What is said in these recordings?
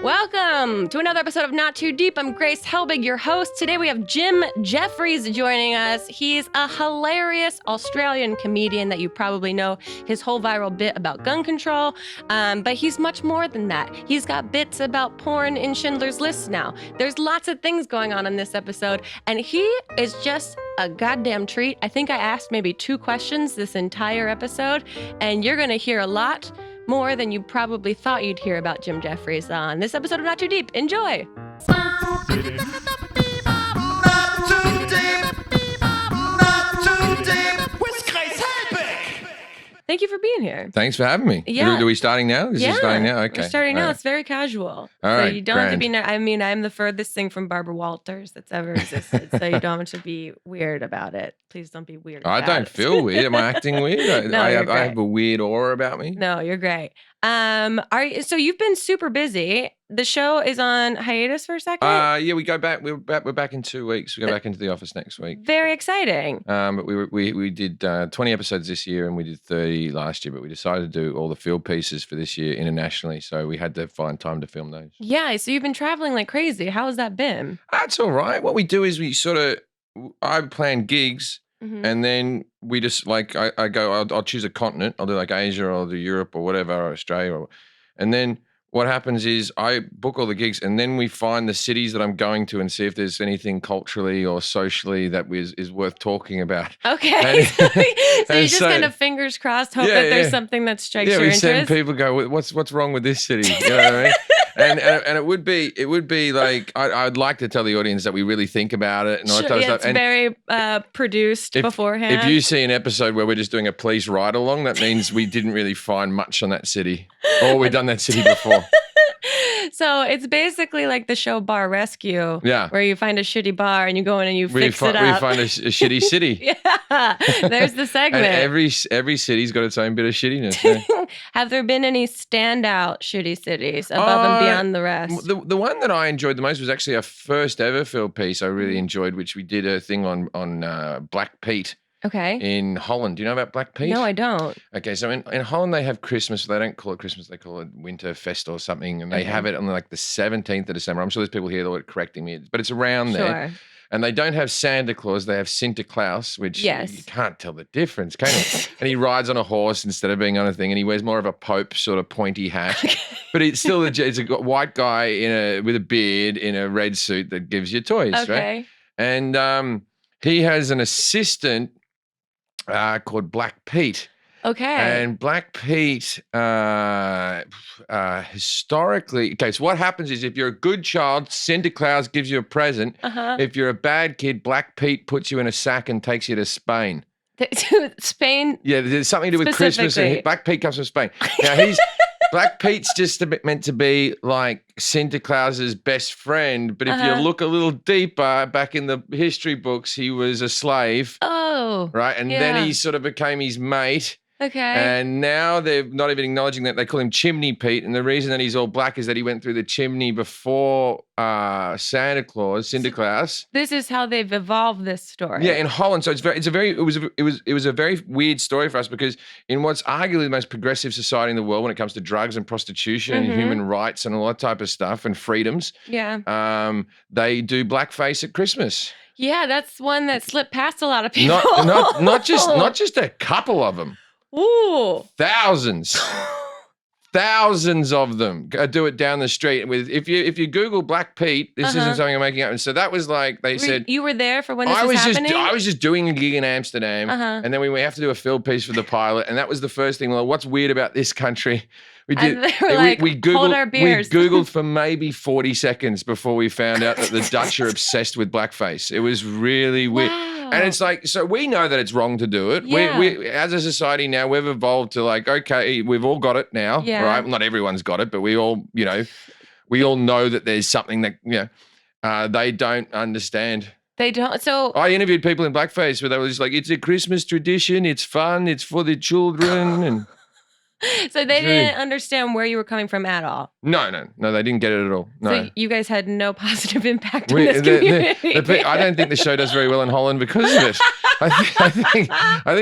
Welcome to another episode of Not Too Deep. I'm Grace Helbig, your host. Today we have Jim Jefferies joining us. He's a hilarious Australian comedian that you probably know his whole viral bit about gun control. But he's much more than that. He's got bits about porn in Schindler's List now. There's lots of things going on in this episode, and he is just a goddamn treat. I think I asked maybe 2 questions this entire episode, and you're going to hear a lot more than you probably thought you'd hear about Jim Jefferies on this episode of Not Too Deep. Enjoy! Thank you for being here. Thanks for having me. Yeah. Are we starting now? Is it starting now? Okay. We're starting now. All right. It's very casual. All so right, you don't have to be, grand. I mean, I'm the furthest thing from Barbara Walters that's ever existed. So you don't have to be weird about it. Please don't be weird I about don't it. feel weird. Am I acting weird? No, I you're have great. a weird aura about me. No, you're great. So you've been super busy. The show is on hiatus for a second. Yeah, we go back. We're back in 2 weeks. We go back into the office next week. Very exciting. But we did 20 episodes this year and we did 30 last year. But we decided to do all the field pieces for this year internationally, so we had to find time to film those. Yeah, so you've been traveling like crazy. How has that been? That's all right. What we do is I plan gigs. Mhm. And then we just I'll choose a continent. I'll do like Asia or I'll do Europe or whatever, or Australia. And then what happens is I book all the gigs and then we find the cities that I'm going to and see if there's anything culturally or socially that is worth talking about. Okay. And- so you and just so- kind of fingers crossed, hope Yeah, that there's yeah. something that strikes Yeah, your we interest. send people go, what's wrong with this city? You know what I mean? And it would be like I'd like to tell the audience that we really think about it and all that Sure, type of yeah, stuff. it's And very produced beforehand. if you see an episode where we're just doing a police ride along, that means we didn't really find much on that city, or we've done that city before. So it's basically like the show Bar Rescue, Yeah. where you find a shitty bar and you go in and you We fix it up. find a shitty city. Yeah, there's the And segment. every city's got its own bit of shittiness. Yeah. Have there been any standout shitty cities above and beyond the rest? The one that I enjoyed the most was actually our first ever field piece I really enjoyed, which we did a thing on Black Pete Okay. in Holland. Do you know about Black Pete? No, I don't. Okay, so in Holland they have Christmas. They don't call it Christmas; they call it Winterfest or something. And they Okay. have it on like the 17th of December. I'm sure there's people here that are correcting me, but it's around there. Sure. And they don't have Santa Claus; they have Sinterklaas, which Yes. you can't tell the difference, can you? And he rides on a horse instead of being on a thing, and he wears more of a Pope sort of pointy hat. But it's still it's a white guy with a beard in a red suit that gives you toys, right? Okay. And he has an assistant called Black Pete. Okay. And Black Pete, historically, okay, so what happens is if you're a good child, Santa Claus gives you a present. Uh-huh. If you're a bad kid, Black Pete puts you in a sack and takes you to Spain. Spain. Yeah, there's something to do with Christmas. Specifically. And Black Pete comes from Spain. Now, Black Pete's just a bit meant to be like Santa Claus's best friend, but if you Uh-huh. look a little deeper, back in the history books, he was a slave, Oh. right? And Yeah. then he sort of became his mate. Okay. And now they're not even acknowledging that. They call him Chimney Pete. And the reason that he's all black is that he went through the chimney before Santa Claus, Sinterklaas. This is how they've evolved this story. Yeah, in Holland. So it was a very weird story for us because in what's arguably the most progressive society in the world when it comes to drugs and prostitution and human rights and all that type of stuff and freedoms, Yeah. they do blackface at Christmas. Yeah, that's one that slipped past a lot of people. Not just a couple of them. Ooh. Thousands of them do it down the street. With if you Google Black Pete, this isn't something I'm making up. And so that was like they said. You were there for when this I was was happening? I was just doing a gig in Amsterdam, and then we have to do a field piece for the pilot, and that was the first thing. Well, what's weird about this country? We did. And they were like, "Hold our beers." We Googled for maybe 40 seconds before we found out that the Dutch are obsessed with blackface. It was really weird. Wow. And it's like, so we know that it's wrong to do it. Yeah. We as a society now, we've evolved to like, okay, we've all got it now, Yeah. right? Well, not everyone's got it, but we all know that there's something that, they don't understand. They don't. So I interviewed people in blackface where they were just like, it's a Christmas tradition. It's fun. It's for the children. And So they Gee. didn't understand where you were coming from at all. No, they didn't get it at all. No. So you guys had no positive impact on this community. I don't think the show does very well in Holland because of it. I think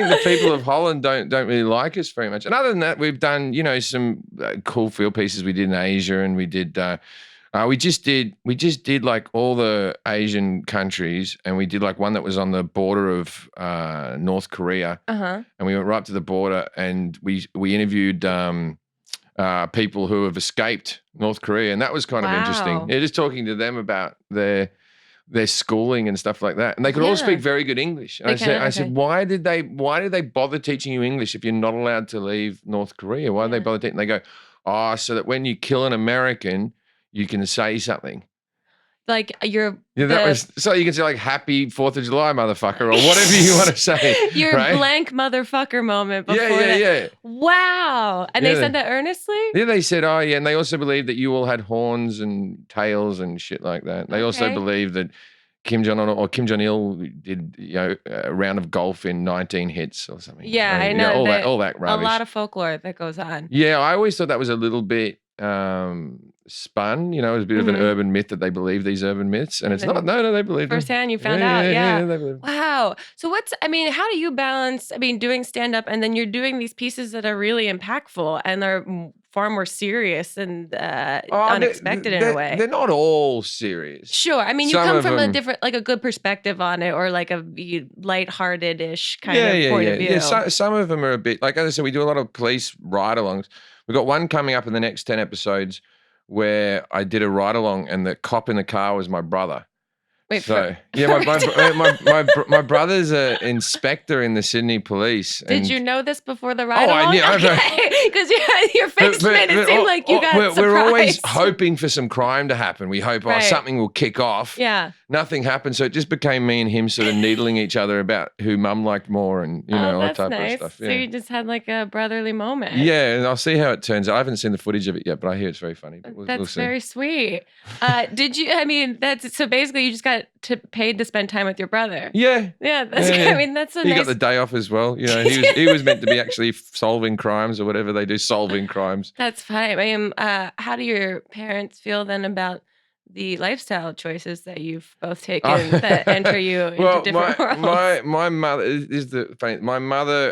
the people of Holland don't really like us very much. And other than that, we've done some cool field pieces. We did in Asia, and we did. We just did like all the Asian countries, and we did like one that was on the border of North Korea, and we went right up to the border, and we interviewed people who have escaped North Korea, and that was kind of interesting. Yeah, just talking to them about their schooling and stuff like that, and they could all speak very good English. And I said, why did they bother teaching you English if you're not allowed to leave North Korea? Why did they bother teaching? They go, so that when you kill an American, you can say something. Like so you can say like Happy 4th of July, motherfucker, or whatever you want to say. Your blank motherfucker moment before that. Yeah. Wow. And they said that earnestly? Yeah, they said, and they also believed that you all had horns and tails and shit like that. They also believed that Kim Jong-il did a round of golf in 19 hits or something. Yeah, I know. All that rubbish. A lot of folklore that goes on. Yeah, I always thought that was a little bit spun. It was a bit of an urban myth that they believe these urban myths, and it's not. No, they believe them. Firsthand, you found out. Yeah. They believe them. Wow. So how do you balance? Doing stand up, and then you're doing these pieces that are really impactful and are far more serious and unexpected in a way. They're not all serious. Sure. You come from a different, like a good perspective on it, or like a lighthearted-ish kind of point of view. Yeah, some of them are a bit, like as I said, we do a lot of police ride-alongs. We've got one coming up in the next 10 episodes where I did a ride-along, and the cop in the car was my brother. My brother's an inspector in the Sydney Police. Did you know this before the ride along? I knew. Because your face made it seem like you got surprised. We're always hoping for some crime to happen. We hope something will kick off. Yeah. Nothing happened, so it just became me and him sort of needling each other about who mum liked more, and all that type of stuff. So you just had like a brotherly moment. Yeah, and I'll see how it turns out. I haven't seen the footage of it yet, but I hear it's very funny. We'll see. Very sweet. Did you? That's so basically you just got paid to spend time with your brother. Yeah. Yeah. That's good. That's so nice. He got the day off as well. He was meant to be actually solving crimes or whatever they do, solving crimes. That's fine. How do your parents feel then about the lifestyle choices that you've both taken that enter you into different worlds? My mother is the funny. My mother,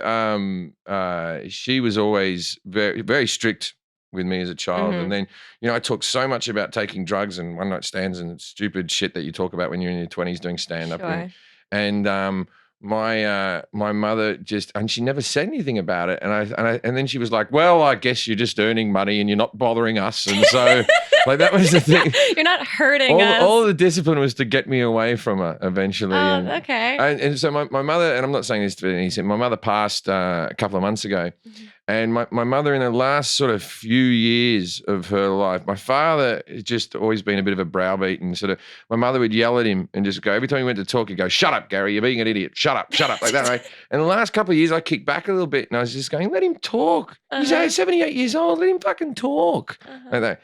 she was always very, very strict with me as a child. And then, I talk so much about taking drugs and one night stands and stupid shit that you talk about when you're in your 20s doing stand up. Sure. And my mother and she never said anything about it. And then she was like, well, I guess you're just earning money and you're not bothering us. And so like that was the thing. You're not hurting us. All the discipline was to get me away from her eventually. Oh, okay. And so my mother, and I'm not saying this to be anything, my mother passed a couple of months ago. And my mother, in the last sort of few years of her life, my father has just always been a bit of a browbeat, and sort of my mother would yell at him and just go, every time he went to talk, he'd go, shut up, Gary, you're being an idiot. Shut up, like that, right? And the last couple of years, I kicked back a little bit, and I was just going, let him talk. He's 78 years old, let him fucking talk. Like that.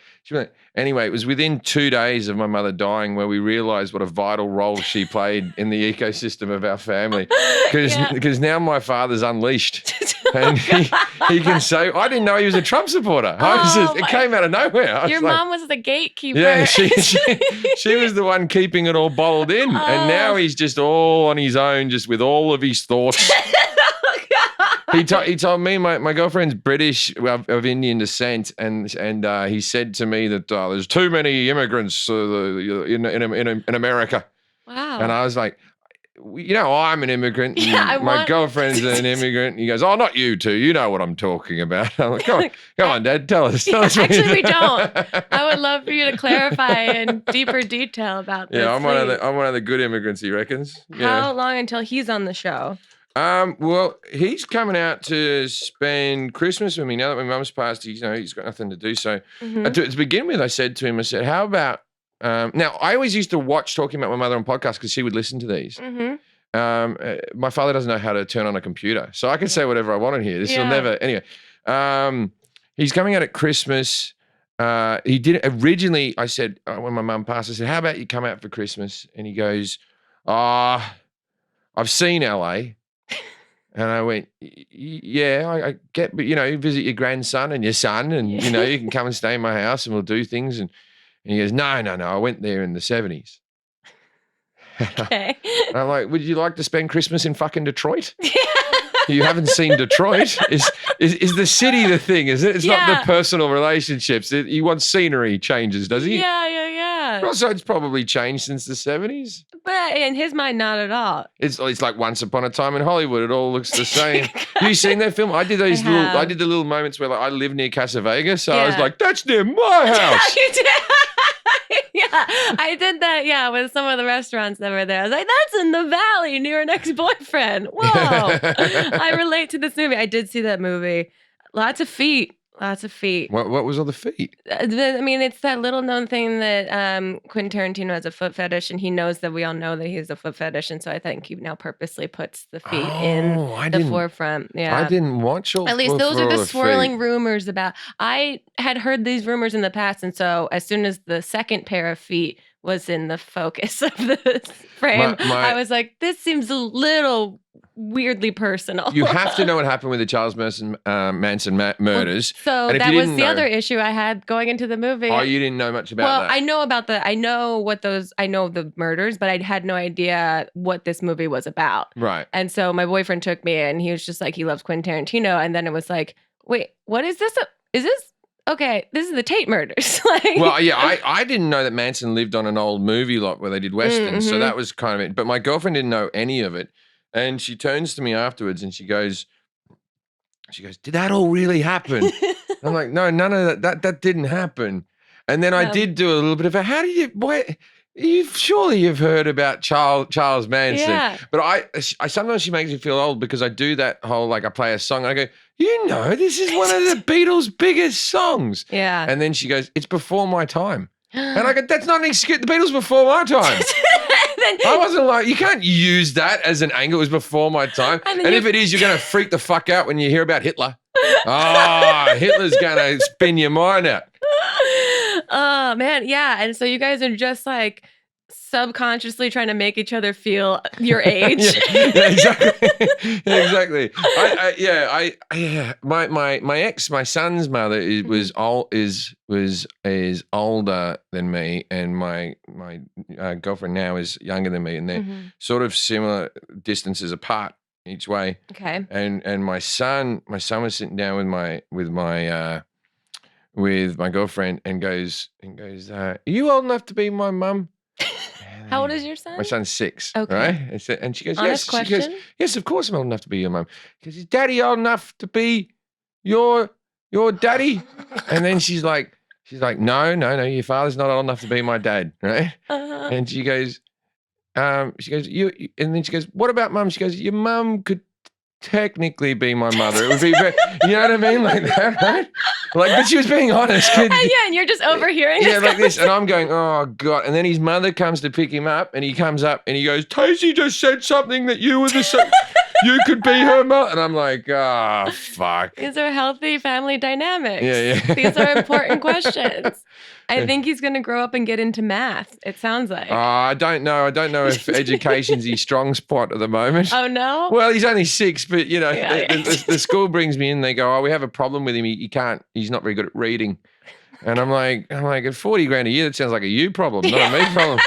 Anyway, it was within 2 days of my mother dying where we realized what a vital role she played in the ecosystem of our family. Because now my father's unleashed. And he can say, I didn't know he was a Trump supporter. It came out of nowhere. Your mom was the gatekeeper. Yeah, she was the one keeping it all bottled in. And now he's just all on his own, just with all of his thoughts. He told me my girlfriend's British of Indian descent, and he said to me that there's too many immigrants in America. Wow. And I was like, I'm an immigrant. And my girlfriend's an immigrant. He goes, oh, not you two. You know what I'm talking about. I'm like, come on, Dad, tell us. Actually, we don't. I would love for you to clarify in deeper detail about this. Yeah, I'm one of the good immigrants, he reckons. How long until he's on the show? Well, he's coming out to spend Christmas with me now that my mum's passed. He's got nothing to do. So to begin with, I said to him, how about now, I always used to watch Talking About My Mother on podcasts because she would listen to these. My father doesn't know how to turn on a computer, so I can say whatever I want in here. This will never. Anyway, he's coming out at Christmas. He did originally. I said when my mum passed, I said, "How about you come out for Christmas?" And he goes, "I've seen LA." And I went, yeah, I get, but, you visit your grandson and your son and, you can come and stay in my house and we'll do things. And he goes, no, I went there in the 70s. Okay. And I'm like, would you like to spend Christmas in fucking Detroit? You haven't seen Detroit? Is the city the thing? Is it? It's not the personal relationships. He wants scenery changes, does he? Yeah. Also, it's probably changed since the 70s. But in his mind, not at all. It's like Once Upon a Time in Hollywood. It all looks the same. Have you seen that film? I did the little moments where I live near Casa Vegas, so I was like, that's near my house. You did. Yeah, I did that. Yeah, with some of the restaurants that were there. I was like, that's in the valley near an ex-boyfriend. Whoa. I relate to this movie. I did see that movie. Lots of feet. What was all the feet? I mean, it's that little known thing that Quentin Tarantino has a foot fetish, and he knows that we all know that he has a foot fetish, and so I think he now purposely puts the feet in the forefront. Yeah, I didn't watch all. At least those are the swirling rumors about. I had heard these rumors in the past, and so as soon as the second pair of feet was in the focus of the frame, I was like, this seems a little weirdly personal. You have to know what happened with the Charles Manson murders. So that was the other issue I had going into the movie. Oh, you didn't know much about that? Well, I know the murders, but I had no idea what this movie was about. Right. And so my boyfriend took me and he was just like, he loves Quentin Tarantino. And then it was like, wait, what is this? Is this? Okay, this is the Tate murders. Well, yeah, I didn't know that Manson lived on an old movie lot where they did westerns. So that was kind of it. But my girlfriend didn't know any of it. And she turns to me afterwards and she goes, did that all really happen? I'm like, no, none of that didn't happen. And then I did do a little bit of surely you've heard about Charles Manson. Yeah. But I sometimes she makes me feel old because I do that whole, I play a song and I go, this is one of the Beatles' biggest songs. Yeah. And then she goes, it's before my time. And I go, that's not an excuse. The Beatles before my time. I wasn't like, you can't use that as an angle. It was before my time. And if it is, you're going to freak the fuck out when you hear about Hitler. Hitler's going to spin your mind out. Oh, man. Yeah. And so you guys are just subconsciously trying to make each other feel your age. Yeah, exactly. My son's mother is older than me, and my girlfriend now is younger than me, and they're sort of similar distances apart each way. Okay. And my son was sitting down with my girlfriend and goes, are you old enough to be my mum? How old is your son? My son's 6. Okay. Right? And she goes, Honest yes. question? She goes, yes, of course I'm old enough to be your mum. She goes, is Daddy old enough to be your daddy? And then she's like, no, your father's not old enough to be my dad, right? Uh-huh. And she goes, you, and then she goes, what about mum? She goes, your mum could technically be my mother. It would be very, you know what I mean? Like that, right? But she was being honest. And you're just overhearing this. Yeah, like this. And I'm going, oh, God. And then his mother comes to pick him up, and he comes up, and he goes, Tacy just said something that you were you could be her mother. And I'm like, fuck. These are healthy family dynamics. Yeah. These are important questions. I think he's going to grow up and get into math, it sounds like. I don't know. I don't know if education's his strong spot at the moment. Oh, no? Well, he's only 6, but, the school brings me in. They go, we have a problem with him. He's not very good at reading. And I'm like, at 40 grand a year, that sounds like a you problem, not a me problem.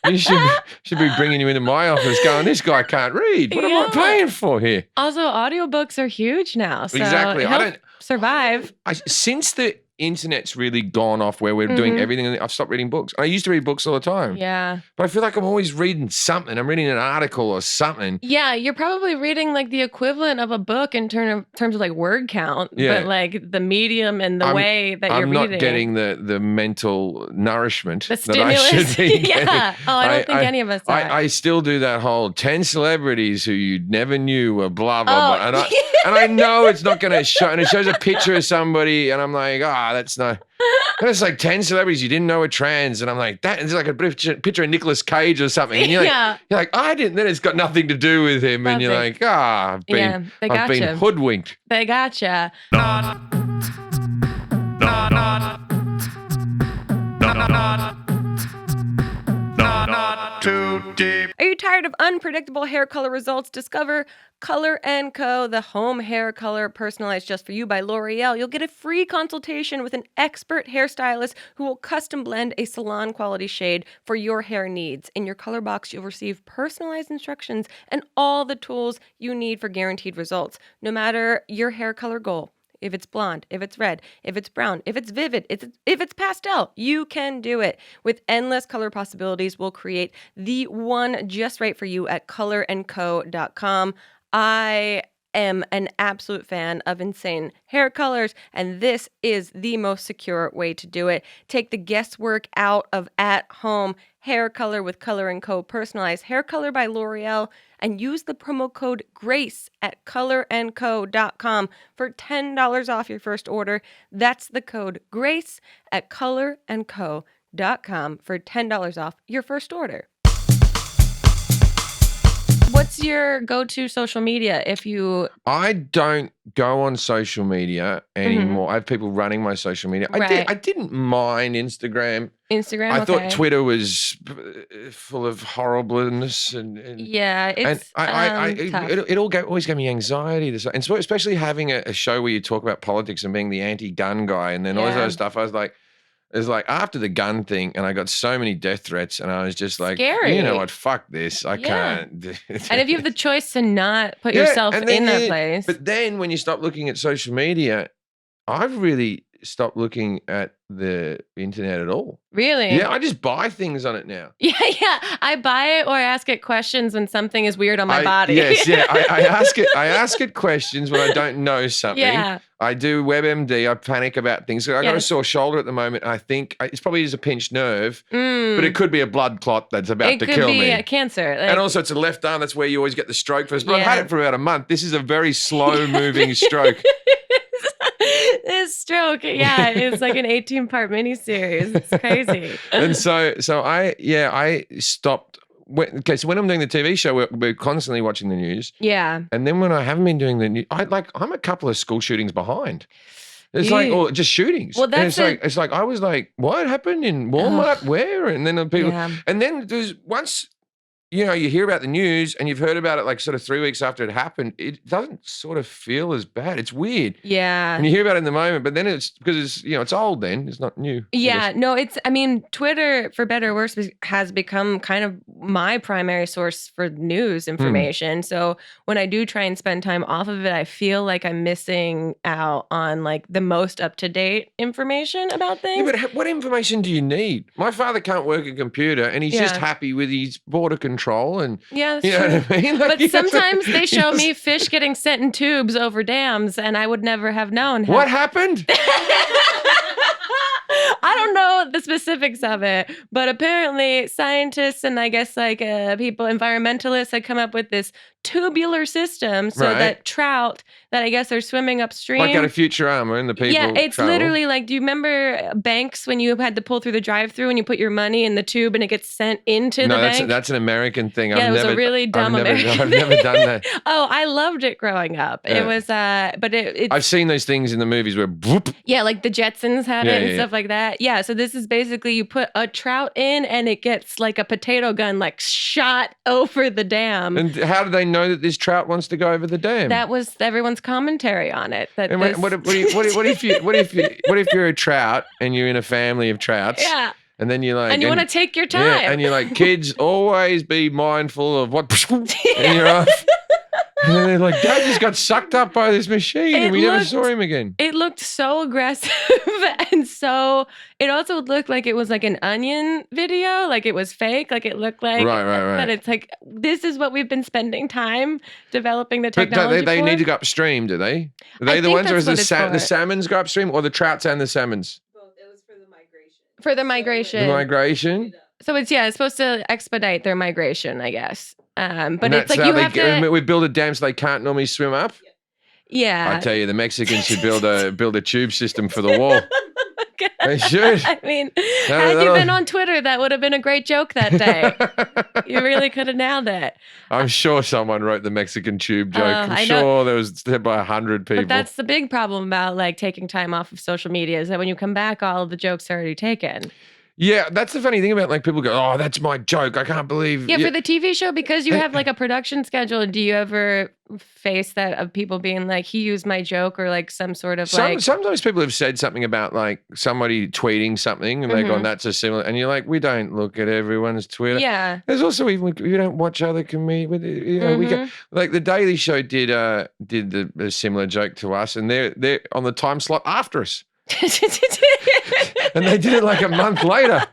You should be bringing you into my office going, this guy can't read. What am I paying for here? Also, audiobooks are huge now. So exactly. I don't survive. Since the internet's really gone off where we're doing everything, I've stopped reading books. I used to read books all the time. Yeah. But I feel like I'm always reading something. I'm reading an article or something. Yeah, you're probably reading the equivalent of a book in terms of word count. Yeah. But the medium and the way that you're reading. I'm not getting the mental nourishment the that I should be getting. Yeah. Oh, I don't think any of us are. I still do that whole 10 celebrities who you never knew were blah, blah, blah. And I know it's not going to show. And it shows a picture of somebody and I'm like, that's not. And it's 10 celebrities you didn't know were trans. And I'm like, that is like a picture of Nicolas Cage or something. And you're like, I didn't. Then it's got nothing to do with him. And you're like, I've been hoodwinked. They gotcha. too deep. Are you tired of unpredictable hair color results? Discover Color & Co., the home hair color personalized just for you by L'Oreal. You'll get a free consultation with an expert hairstylist who will custom blend a salon quality shade for your hair needs. In your color box, you'll receive personalized instructions and all the tools you need for guaranteed results, no matter your hair color goal. If it's blonde, if it's red, if it's brown, if it's vivid, if it's pastel, you can do it. With endless color possibilities, we'll create the one just right for you at colorandco.com. I am an absolute fan of insane hair colors, and this is the most secure way to do it. Take the guesswork out of at-home hair color with Color & Co. personalized hair color by L'Oreal, and use the promo code GRACE at colorandco.com for $10 off your first order. That's the code GRACE at colorandco.com for $10 off your first order. What's your go-to social media if you... I don't go on social media anymore. I have people running my social media. Right. I didn't mind Instagram. Instagram, I okay. thought Twitter was full of horribleness and yeah, it's tough. It always gave me anxiety. And especially having a show where you talk about politics and being the anti-gun guy and then all this other stuff. I was like, it was like after the gun thing, and I got so many death threats, and I was just like, Scary. You know what, fuck this. I can't. And if you have the choice to not put yourself in that place. But then when you stop looking at social media, I've really stopped looking at the internet at all. Really? Yeah, I just buy things on it now. Yeah. I buy it or I ask it questions when something is weird on my body. Yes, yeah. I ask it questions when I don't know something. Yeah. I do WebMD. I panic about things. I got a sore shoulder at the moment. I think it's probably just a pinched nerve, but it could be a blood clot that's about to kill me. It could be cancer. And also it's a left arm. That's where you always get the stroke first. But I've had it for about a month. This is a very slow moving stroke. This stroke, it's like an 18-part miniseries. It's crazy. And so I stopped. So when I'm doing the TV show, we're constantly watching the news. Yeah. And then when I haven't been doing the news, I'm a couple of school shootings behind. It's like, or just shootings. Well, that's it's like I was like, what happened in Walmart? Where? And then people, and then there's once. You know, you hear about the news and you've heard about it like sort of 3 weeks after it happened. It doesn't sort of feel as bad. It's weird. Yeah. And you hear about it in the moment, but then it's because it's, it's old then. It's not new. Yeah. No, Twitter, for better or worse, has become kind of my primary source for news information. So when I do try and spend time off of it, I feel like I'm missing out on like the most up-to-date information about things. Yeah, but what information do you need? My father can't work a computer and he's just happy with his border control and you know what I mean? But sometimes they show me fish getting sent in tubes over dams and I would never have known. What happened? I don't know the specifics of it, but apparently scientists and I guess like people, environmentalists had come up with this tubular system so that trout that I guess are swimming upstream. Like out of Futurama and the people it's travel. literally like, do you remember banks when you had to pull through the drive-through and you put your money in the tube and it gets sent into the bank? No, that's an American thing. Yeah, it was a really dumb American thing. I've never done that. Oh, I loved it growing up. Yeah. It was, but it's... I've seen those things in the movies where... Whoop. Yeah, like the Jetsons had it and stuff like that. Yeah, so this is basically you put a trout in and it gets like a potato gun like shot over the dam. And how do they know that this trout wants to go over the dam? That was everyone's commentary on it. That and what if you're a trout and you're in a family of trouts? Yeah. And then you're like, and you want to take your time. Yeah, and you're like, kids, always be mindful of what, and you're off. And then they're like, Dad just got sucked up by this machine and we never saw him again. It looked so aggressive and so it also looked like it was like an Onion video, like it was fake, like it looked like right. But it's like, this is what we've been spending time developing the technology But they for. need to go upstream, do they? Are they the ones or is the salmons go upstream or the trouts and the salmons? Both. It was for the migration. For the migration. The migration? So it's supposed to expedite their migration, I guess. But it's like you have to. We build a dam so they can't normally swim up. Yeah. I tell you, the Mexicans should build a tube system for the wall. They should. I mean, had you been on Twitter, that would have been a great joke that day. You really could have nailed it. I'm sure someone wrote the Mexican tube joke. I'm sure there was said by 100 people. But that's the big problem about like taking time off of social media is that when you come back, all of the jokes are already taken. Yeah, that's the funny thing about like people go, oh, that's my joke. I can't believe. Yeah, for the TV show, because you have like a production schedule, do you ever face that of people being like, he used my joke, or like some sort of Sometimes people have said something about like somebody tweeting something and they're going, that's a similar, and you're like, we don't look at everyone's Twitter. Yeah. There's also even, we don't watch other comedians. You know, we go, like the Daily Show did a similar joke to us, and they're on the time slot after us. And they did it like a month later.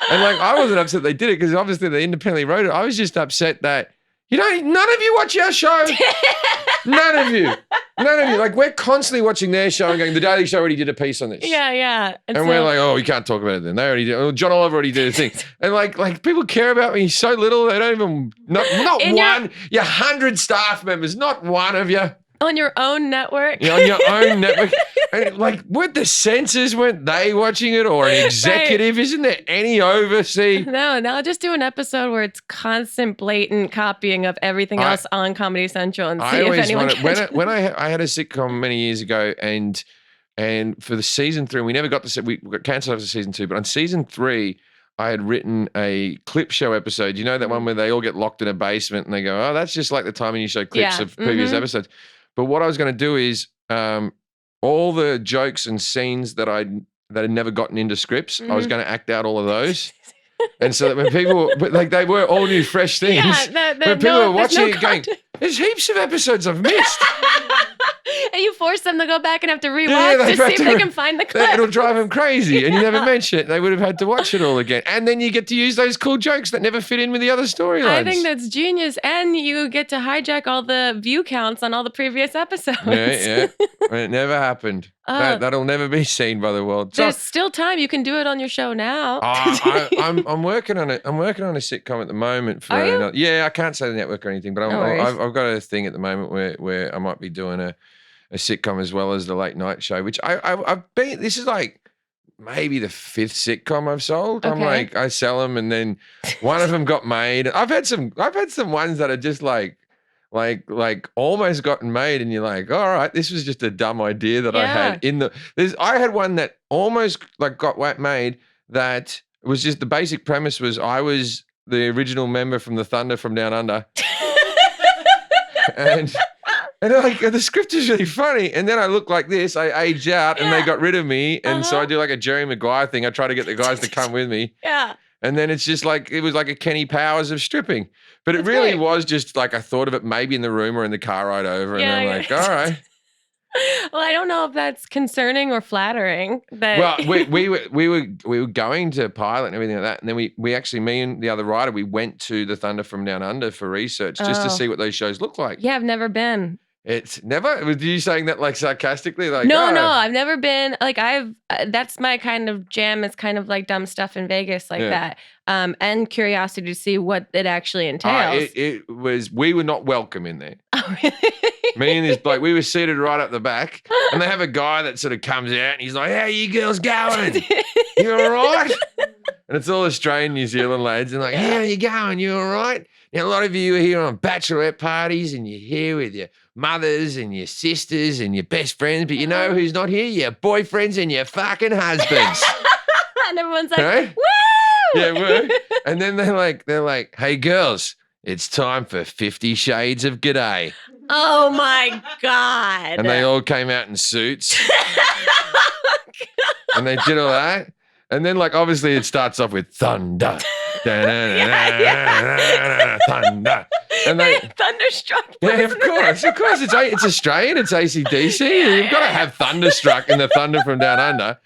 And like, I wasn't upset they did it because obviously they independently wrote it. I was just upset that, none of you watch our show. None of you. Like, we're constantly watching their show and going, the Daily Show already did a piece on this. Yeah. And we're like, oh, we can't talk about it then. They already did. Oh, John Oliver already did a thing. And like people care about me so little. They don't even, not one. Your 100 staff members, not one of you. On your own network. Yeah, on your own network. And like, weren't the censors, weren't they watching it, or an executive? Right. Isn't there any oversee? No, I'll just do an episode where it's constant blatant copying of everything else on Comedy Central and see if anyone when I had a sitcom many years ago, and for the season 3, we never got to, we got cancelled after season 2, but on season 3, I had written a clip show episode. You know that one where they all get locked in a basement and they go, oh, that's just like the time when you show clips of previous episodes. But what I was going to do is all the jokes and scenes that had never gotten into scripts, I was going to act out all of those. And so that when people, like, they were all new, fresh things. Yeah, when people were watching it going, there's heaps of episodes I've missed. And you force them to go back and have to rewatch to see if they can find the clip. It'll drive them crazy. And you never mention it. They would have had to watch it all again. And then you get to use those cool jokes that never fit in with the other storylines. I think that's genius. And you get to hijack all the view counts on all the previous episodes. Yeah. It never happened. That'll never be seen by the world. There's still time. You can do it on your show now. I'm working on it. I'm working on a sitcom at the moment. Are you? Yeah, I can't say the network or anything, but I've got a thing at the moment where I might be doing a sitcom as well as the late night show, which I've been. This is like maybe the 5th sitcom I've sold. Okay. I'm like, I sell them, and then one of them got made. I've had some ones that are just like almost gotten made, and you're like, all right, this was just a dumb idea that I had I had one that almost like got made, that was just, the basic premise was I was the original member from the Thunder from Down Under. And like, the script is really funny. And then I look like this, I aged out, and they got rid of me. And so I do like a Jerry Maguire thing. I try to get the guys to come with me. Yeah. And then it's just like, it was like a Kenny Powers of stripping. But it really was just like, I thought of it maybe in the room or in the car ride over. And I'm like, all right. Well, I don't know if that's concerning or flattering. Well, we were going to pilot and everything like that. And then we actually, me and the other writer, we went to the Thunder from Down Under for research just to see what those shows look like. Yeah, I've never been. It's never. Were you saying that like sarcastically? Like, no, I've never been. Like, that's my kind of jam. Is kind of like dumb stuff in Vegas, like that, and curiosity to see what it actually entails. It was. We were not welcome in there. Oh, really? Me and this bloke, we were seated right up the back, and they have a guy that sort of comes out, and he's like, "How you girls going? You all right?" And it's all Australian, New Zealand lads, and like, "How you going? You all right?" Now, a lot of you are here on bachelorette parties, and you're here with your mothers and your sisters and your best friends, but you know who's not here? Your boyfriends and your fucking husbands. And everyone's like, woo! Yeah, woo. And then they're like, hey, girls, it's time for 50 Shades of G'day. Oh, my God. And they all came out in suits. And they did all that. And then, like, obviously it starts off with thunder. Thunder. And they Thunderstruck. Yeah, of course. It's Australian. It's AC/DC. You've got to have Thunderstruck in the Thunder from Down Under.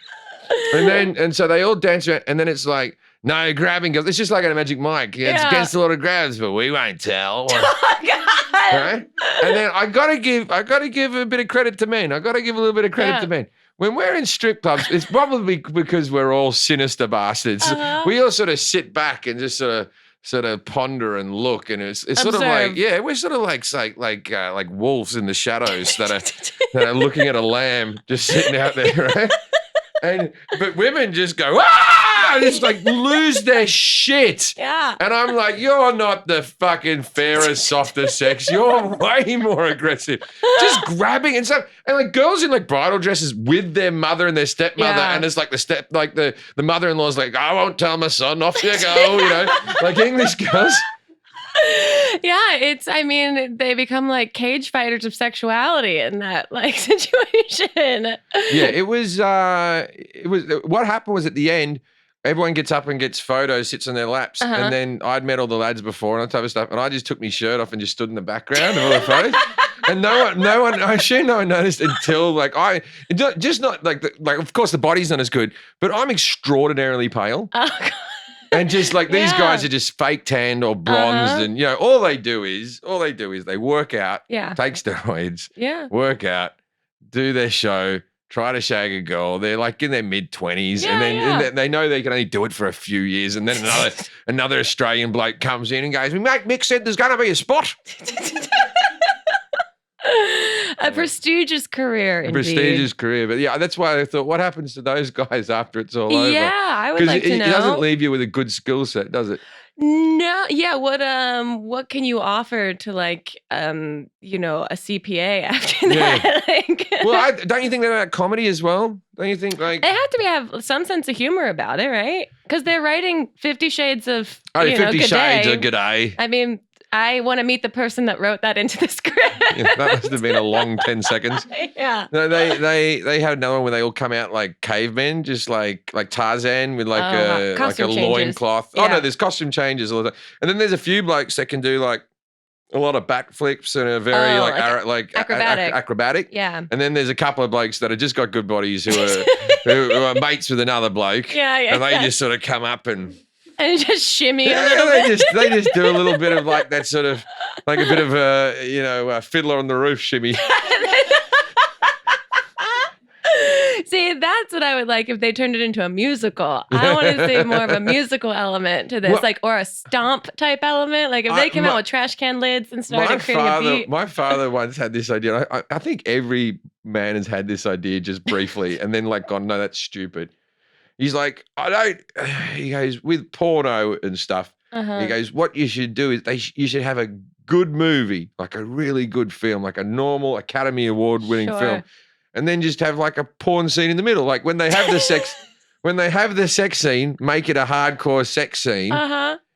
And so they all dance around, and then it's like, no grabbing girls. It's just like a Magic Mike. Yeah, it's against a lot of grabs, but we won't tell. Oh, God. Right? And then I gotta give a bit of credit to men. I gotta give a little bit of credit to men. When we're in strip clubs, it's probably because we're all sinister bastards. We all sort of sit back and just sort of ponder and look, and it's sort of like, we're sort of like wolves in the shadows that are looking at a lamb just sitting out there, right? But women just go, ah! wow, just like lose their shit. Yeah. And I'm like, you're not the fucking fairer, softer sex. You're way more aggressive. Just grabbing and stuff. And like girls in like bridal dresses with their mother and their stepmother. Yeah. And it's like the mother-in-law's like, I won't tell my son, off you go, you know, like English girls. Yeah, they become like cage fighters of sexuality in that like situation. Yeah, it was what happened was at the end, everyone gets up and gets photos, sits on their laps, and then I'd met all the lads before and that type of stuff, and I just took my shirt off and just stood in the background of all the photos. And no one, I assume no one noticed until like just not like of course the body's not as good, but I'm extraordinarily pale. Oh, God. And just like these guys are just fake tanned or bronzed, and you know, all they do is they work out, take steroids, work out, do their show, try to shag a girl. They're like in their mid-20s, and then they know they can only do it for a few years, and then another Australian bloke comes in and goes, "Mate, Mick said there's going to be a spot." A prestigious career, indeed. Prestigious career, but yeah, that's why I thought, what happens to those guys after it's all over? Yeah, I would like to know. Because it doesn't leave you with a good skill set, does it? No, yeah. What can you offer to like a CPA after that? Like, well, don't you think they're about comedy as well? Don't you think like they have to have some sense of humor about it, right? Because they're writing 50 Shades of 50 Shades of G'day. I mean, I want to meet the person that wrote that into the script. Yeah, that must have been a long 10 seconds. Yeah. No, they had another one where they all come out like cavemen, just like Tarzan with like a loincloth. Yeah. Oh no, there's costume changes all the time. And then there's a few blokes that can do like a lot of backflips and are very acrobatic. Yeah. And then there's a couple of blokes that have just got good bodies who are mates with another bloke. Yeah. And they just sort of come up and just shimmy a little bit. They just do a little bit of like that sort of like a bit of a Fiddler on the Roof shimmy. See, that's what I would like if they turned it into a musical. I want to see more of a musical element to this, or a stomp type element. Like if they came out with trash can lids and started creating a beat. My father once had this idea. I think every man has had this idea just briefly and then like gone, no, that's stupid. He's like, he goes, with porno and stuff, he goes, what you should do is you should have a good movie, like a really good film, like a normal Academy Award winning film. And then just have like a porn scene in the middle. Like when they have the sex scene, make it a hardcore sex scene.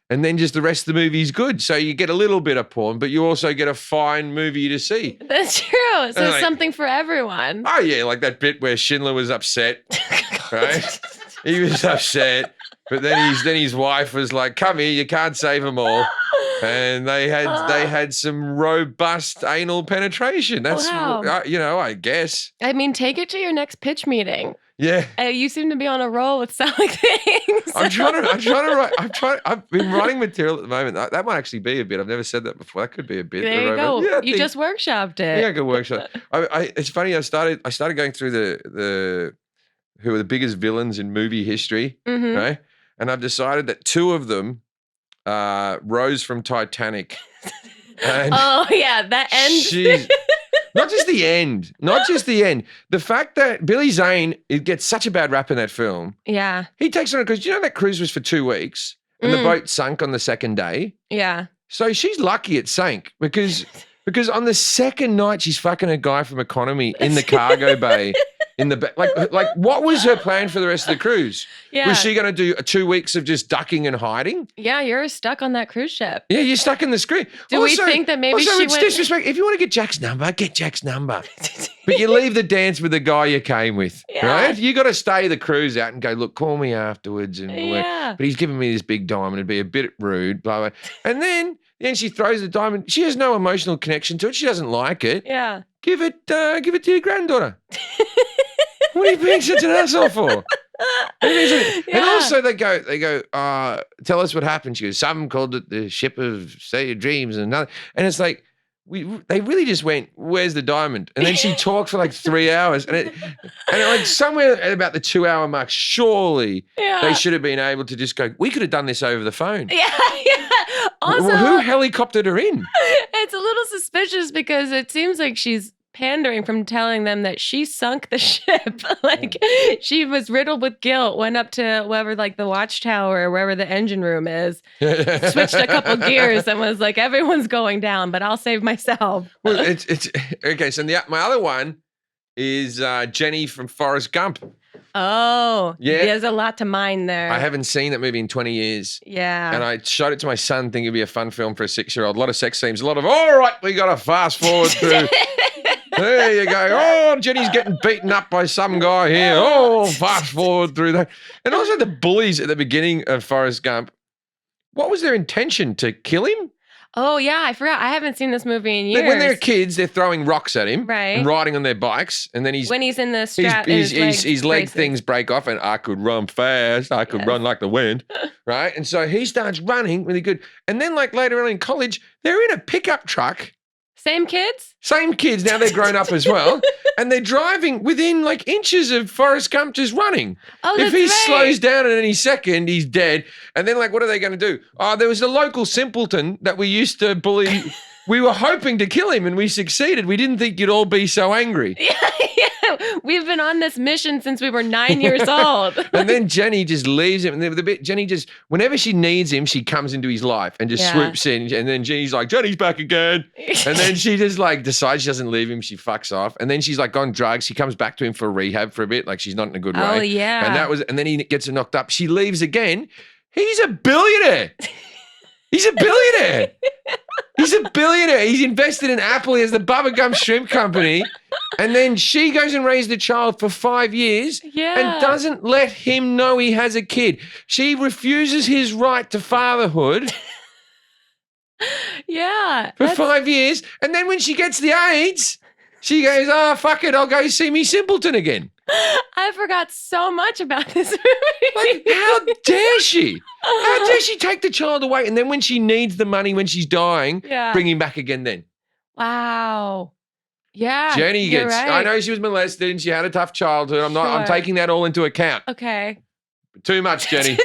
And then just the rest of the movie is good. So you get a little bit of porn, but you also get a fine movie to see. That's true. So like, something for everyone. Oh yeah, like that bit where Schindler was upset, right? He was upset, but then his wife was like, "Come here, you can't save them all." And they had some robust anal penetration. That's I guess. I mean, take it to your next pitch meeting. Yeah. You seem to be on a roll with selling things. I'm trying to write. I've been writing material at the moment. That might actually be a bit. I've never said that before. That could be a bit. There you go. Yeah, you just workshopped it. Yeah, I could workshop. It's funny. I started going through the who are the biggest villains in movie history, right? And I've decided that two of them, Rose from Titanic. And that end. Not just the end. The fact that Billy Zane gets such a bad rap in that film. Yeah. He takes on it because that cruise was for 2 weeks and the boat sunk on the second day. Yeah. So she's lucky it sank because on the second night she's fucking a guy from economy in the cargo bay. In the like, what was her plan for the rest of the cruise? Yeah. Was she going to do 2 weeks of just ducking and hiding? Yeah, you're stuck on that cruise ship. Yeah, you're stuck in the screen. Do we think that maybe she went... disrespect. If you want to get Jack's number, get Jack's number. But you leave the dance with the guy you came with, right? You got to stay the cruise out and go, look, call me afterwards. And but he's giving me this big diamond. It'd be a bit rude, blah, blah. And then she throws the diamond. She has no emotional connection to it. She doesn't like it. Yeah. Give it to your granddaughter. What are you being such an asshole for? And also they go, tell us what happened. She goes, some called it the ship of Say Your Dreams and another. And it's like, they really just went, where's the diamond? And then she talked for like 3 hours. And like somewhere at about the 2 hour mark, surely they should have been able to just go, we could have done this over the phone. Yeah. Also, who helicoptered her in? It's a little suspicious because it seems like she's pandering from telling them that she sunk the ship. Like she was riddled with guilt, went up to wherever like the watchtower or wherever the engine room is, switched a couple gears and was like, everyone's going down, but I'll save myself. Well, it's okay. So my other one is Jenny from Forrest Gump. Oh, yeah. There's a lot to mine there. I haven't seen that movie in 20 years. Yeah. And I showed it to my son, thinking it'd be a fun film for a 6-year-old. A lot of sex scenes, a lot of, all right, we got to fast forward through. There you go. Oh, Jenny's getting beaten up by some guy here. Oh, fast forward through that. And also the bullies at the beginning of Forrest Gump. What was their intention? To kill him? Oh, yeah, I forgot. I haven't seen this movie in years. When they're kids, they're throwing rocks at him, right, and riding on their bikes, and then when he's in the strap, his leg things break off, and I could run fast, I could run like the wind, right? And so he starts running really good, and then like later on in college, they're in a pickup truck. Same kids? Same kids. Now they're grown up as well. And they're driving within like inches of Forrest Gump just running. Oh, if he slows down at any second, he's dead. And then like, what are they going to do? Oh, there was a local simpleton that we used to bully. We were hoping to kill him and we succeeded. We didn't think you'd all be so angry. Yeah. We've been on this mission since we were 9 years old. And then Jenny just leaves him. And Jenny just, whenever she needs him, she comes into his life and just swoops in. And then Jenny's like, Jenny's back again. And then she just like decides she doesn't leave him. She fucks off. And then she's like on drugs. She comes back to him for rehab for a bit. Like she's not in a good way. Oh, yeah. And then he gets knocked up. She leaves again. He's a billionaire. He's a billionaire. He's a billionaire. He's invested in Apple. He has the Bubblegum Shrimp Company. And then she goes and raises the child for 5 years and doesn't let him know he has a kid. She refuses his right to fatherhood. Yeah. For 5 years. And then when she gets the AIDS, she goes, oh, fuck it, I'll go see me simpleton again. I forgot so much about this movie. Like, how dare she? How dare she take the child away? And then when she needs the money when she's dying, bring him back again then. Wow. Yeah. Jenny gets, right. I know she was molested and she had a tough childhood. I'm taking that all into account. Okay. Too much, Jenny.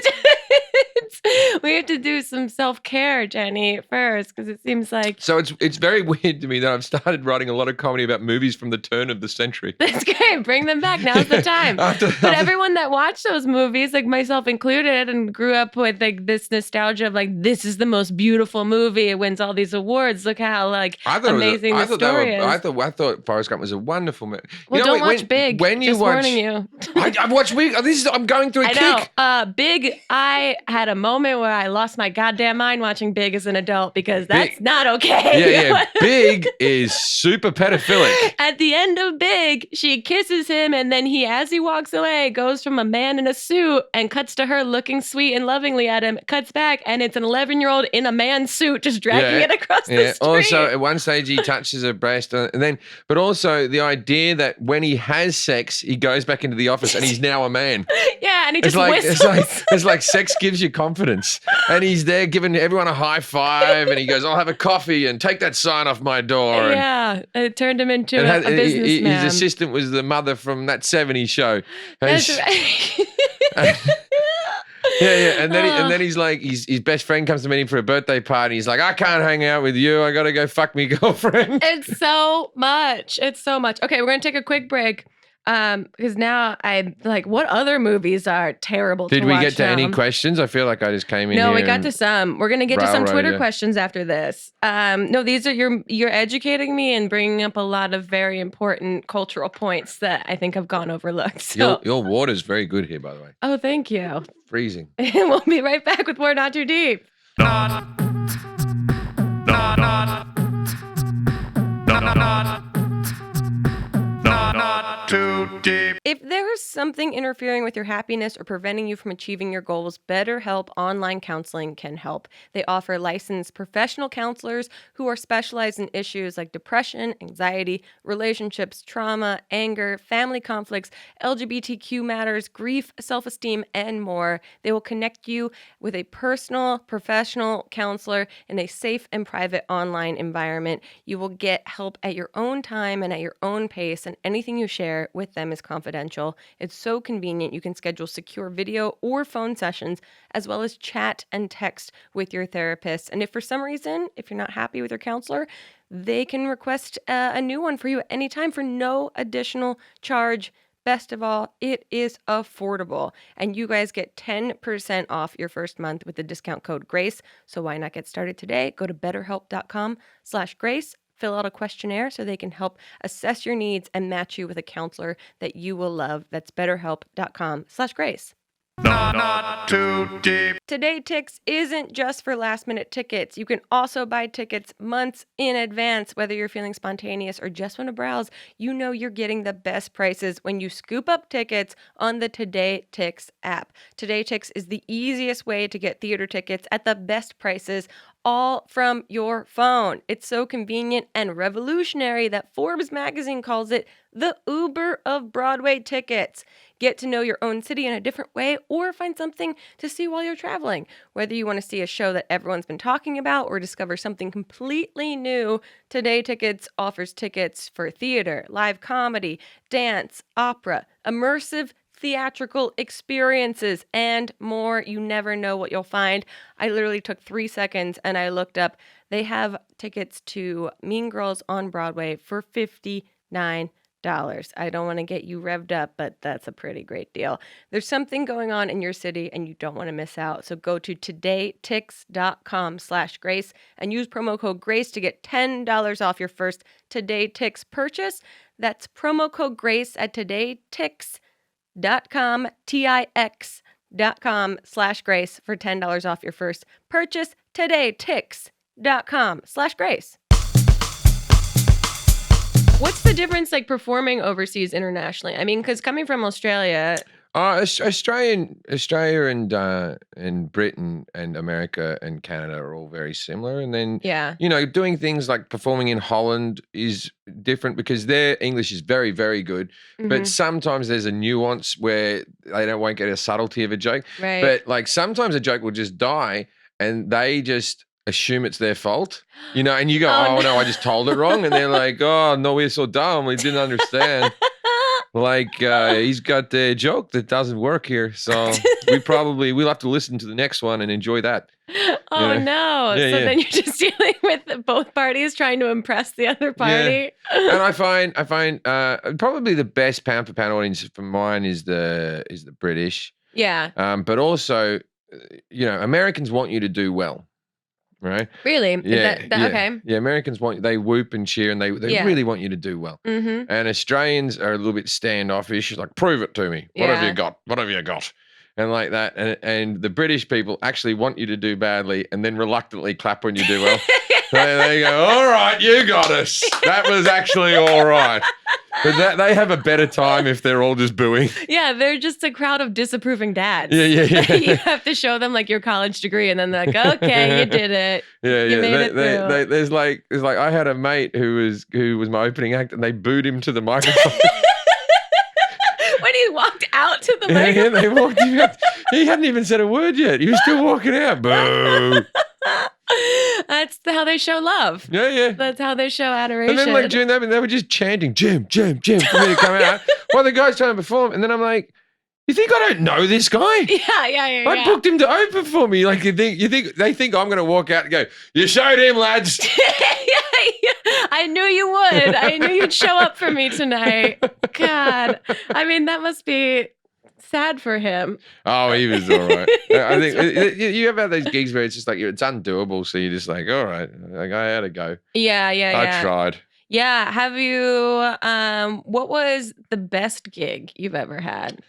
We have to do some self-care, Jenny, first, because it seems like... So it's very weird to me that I've started writing a lot of comedy about movies from the turn of the century. That's great. Bring them back. Now's the time. But everyone that watched those movies, like myself included, and grew up with like this nostalgia of like, this is the most beautiful movie. It wins all these awards. Look how like amazing the story is. I thought Forrest Gump was a wonderful movie. Well, don't watch Big. When you Just watch, warning you. I've watched Big. I'm going through a kick. I know. Big, I had a moment where I lost my goddamn mind watching Big as an adult because that's not okay. Yeah. Big is super pedophilic. At the end of Big, she kisses him and then he, as he walks away, goes from a man in a suit and cuts to her looking sweet and lovingly at him, cuts back, and it's an 11-year-old in a man's suit just dragging it across the street. Also, at one stage, he touches her breast. But also the idea that when he has sex, he goes back into the office and he's now a man. Yeah, and he just whistles. It's like sex gives you confidence. And he's there giving everyone a high five and he goes, I'll have a coffee and take that sign off my door. Yeah, it turned him into a businessman. His assistant was the mother from that 70s show. That's right. And then he's like, his best friend comes to meet him for a birthday party. He's like, I can't hang out with you. I got to go fuck me girlfriend. It's so much. Okay, we're going to take a quick break. Because now I'm like, what other movies are terrible to watch? Did we get to any questions? I feel like I just came in here. No, we got to some. We're going to get to some Twitter questions after this. No, these are you're educating me and bringing up a lot of very important cultural points that I think have gone overlooked. So. Your water's very good here, by the way. Oh, thank you. Freezing. And we'll be right back with more Not Too Deep. Not too deep. If there is something interfering with your happiness or preventing you from achieving your goals, BetterHelp Online Counseling can help. They offer licensed professional counselors who are specialized in issues like depression, anxiety, relationships, trauma, anger, family conflicts, LGBTQ matters, grief, self-esteem, and more. They will connect you with a personal, professional counselor in a safe and private online environment. You will get help at your own time and at your own pace, and anything you share counselor with them is confidential. It's so convenient. You can schedule secure video or phone sessions, as well as chat and text with your therapist. And if for some reason, if you're not happy with your counselor, they can request a new one for you at any time for no additional charge. Best of all, it is affordable. And you guys get 10% off your first month with the discount code GRACE. So why not get started today? Go to betterhelp.com/grace. Fill out a questionnaire so they can help assess your needs and match you with a counselor that you will love. That's betterhelp.com/grace. Not too deep. Today Tix isn't just for last minute tickets. You can also buy tickets months in advance, whether you're feeling spontaneous or just want to browse. You know you're getting the best prices when you scoop up tickets on the Today Tix app. Today Tix is the easiest way to get theater tickets at the best prices, all from your phone. It's so convenient and revolutionary that Forbes magazine calls it the Uber of Broadway tickets. Get to know your own city in a different way or find something to see while you're traveling. Whether you want to see a show that everyone's been talking about or discover something completely new, Today Tickets offers tickets for theater, live comedy, dance, opera, immersive theatrical experiences, and more. You never know what you'll find. I literally took 3 seconds and I looked up. They have tickets to Mean Girls on Broadway for $59. I don't want to get you revved up, but that's a pretty great deal. There's something going on in your city and you don't want to miss out. So go to todaytix.com/grace and use promo code GRACE to get $10 off your first Today Tix purchase. That's promo code GRACE at todaytix.com, TIX.com/grace for $10 off your first purchase. Todaytix.com/grace. What's the difference like performing overseas internationally? I mean, because coming from Australia. Australia and Britain and America and Canada are all very similar. And then, Yeah. doing things like performing in Holland is different because their English is very, very good. But sometimes there's a nuance where they won't get a subtlety of a joke. Right. But like sometimes a joke will just die and they just assume it's their fault, and you go, oh no, I just told it wrong. And they're like, oh no, we're so dumb. We didn't understand. Like he's got the joke that doesn't work here. So we'll have to listen to the next one and enjoy that. Oh no. Yeah, so yeah. then you're just dealing with both parties trying to impress the other party. Yeah. And I find probably the best pound for pound audience for mine is the British. Yeah. But also, Americans want you to do well. Right? Really? Yeah, Okay. Yeah, Americans they whoop and cheer and they really want you to do well. Mm-hmm. And Australians are a little bit standoffish, like, prove it to me. What have you got? What have you got? And like that. And the British people actually want you to do badly and then reluctantly clap when you do well. they go, all right, you got us. That was actually all right. But they have a better time if they're all just booing. Yeah, they're just a crowd of disapproving dads. Yeah. You have to show them like your college degree, and then they're like, "Okay, you did it. You made it through." There's like I had a mate who was my opening act, and they booed him to the microphone. When he walked out to the microphone. Yeah, they walked him out. He hadn't even said a word yet. He was still walking out. Boo. That's how they show love. Yeah. That's how they show adoration. And then like during that, they were just chanting, Jim, Jim, Jim, for me to come out while the guy's trying to perform. And then I'm like, you think I don't know this guy? Yeah. I booked him to open for me. Like you think they think I'm going to walk out and go, you showed him, lads. Yeah. I knew you would. I knew you'd show up for me tonight. God. I mean, that must be sad for him. Oh, he was all right. I think you have had those gigs where it's just like it's undoable, so you're just like, all right, like I had to go. Yeah. I tried. Yeah. Have you? What was the best gig you've ever had?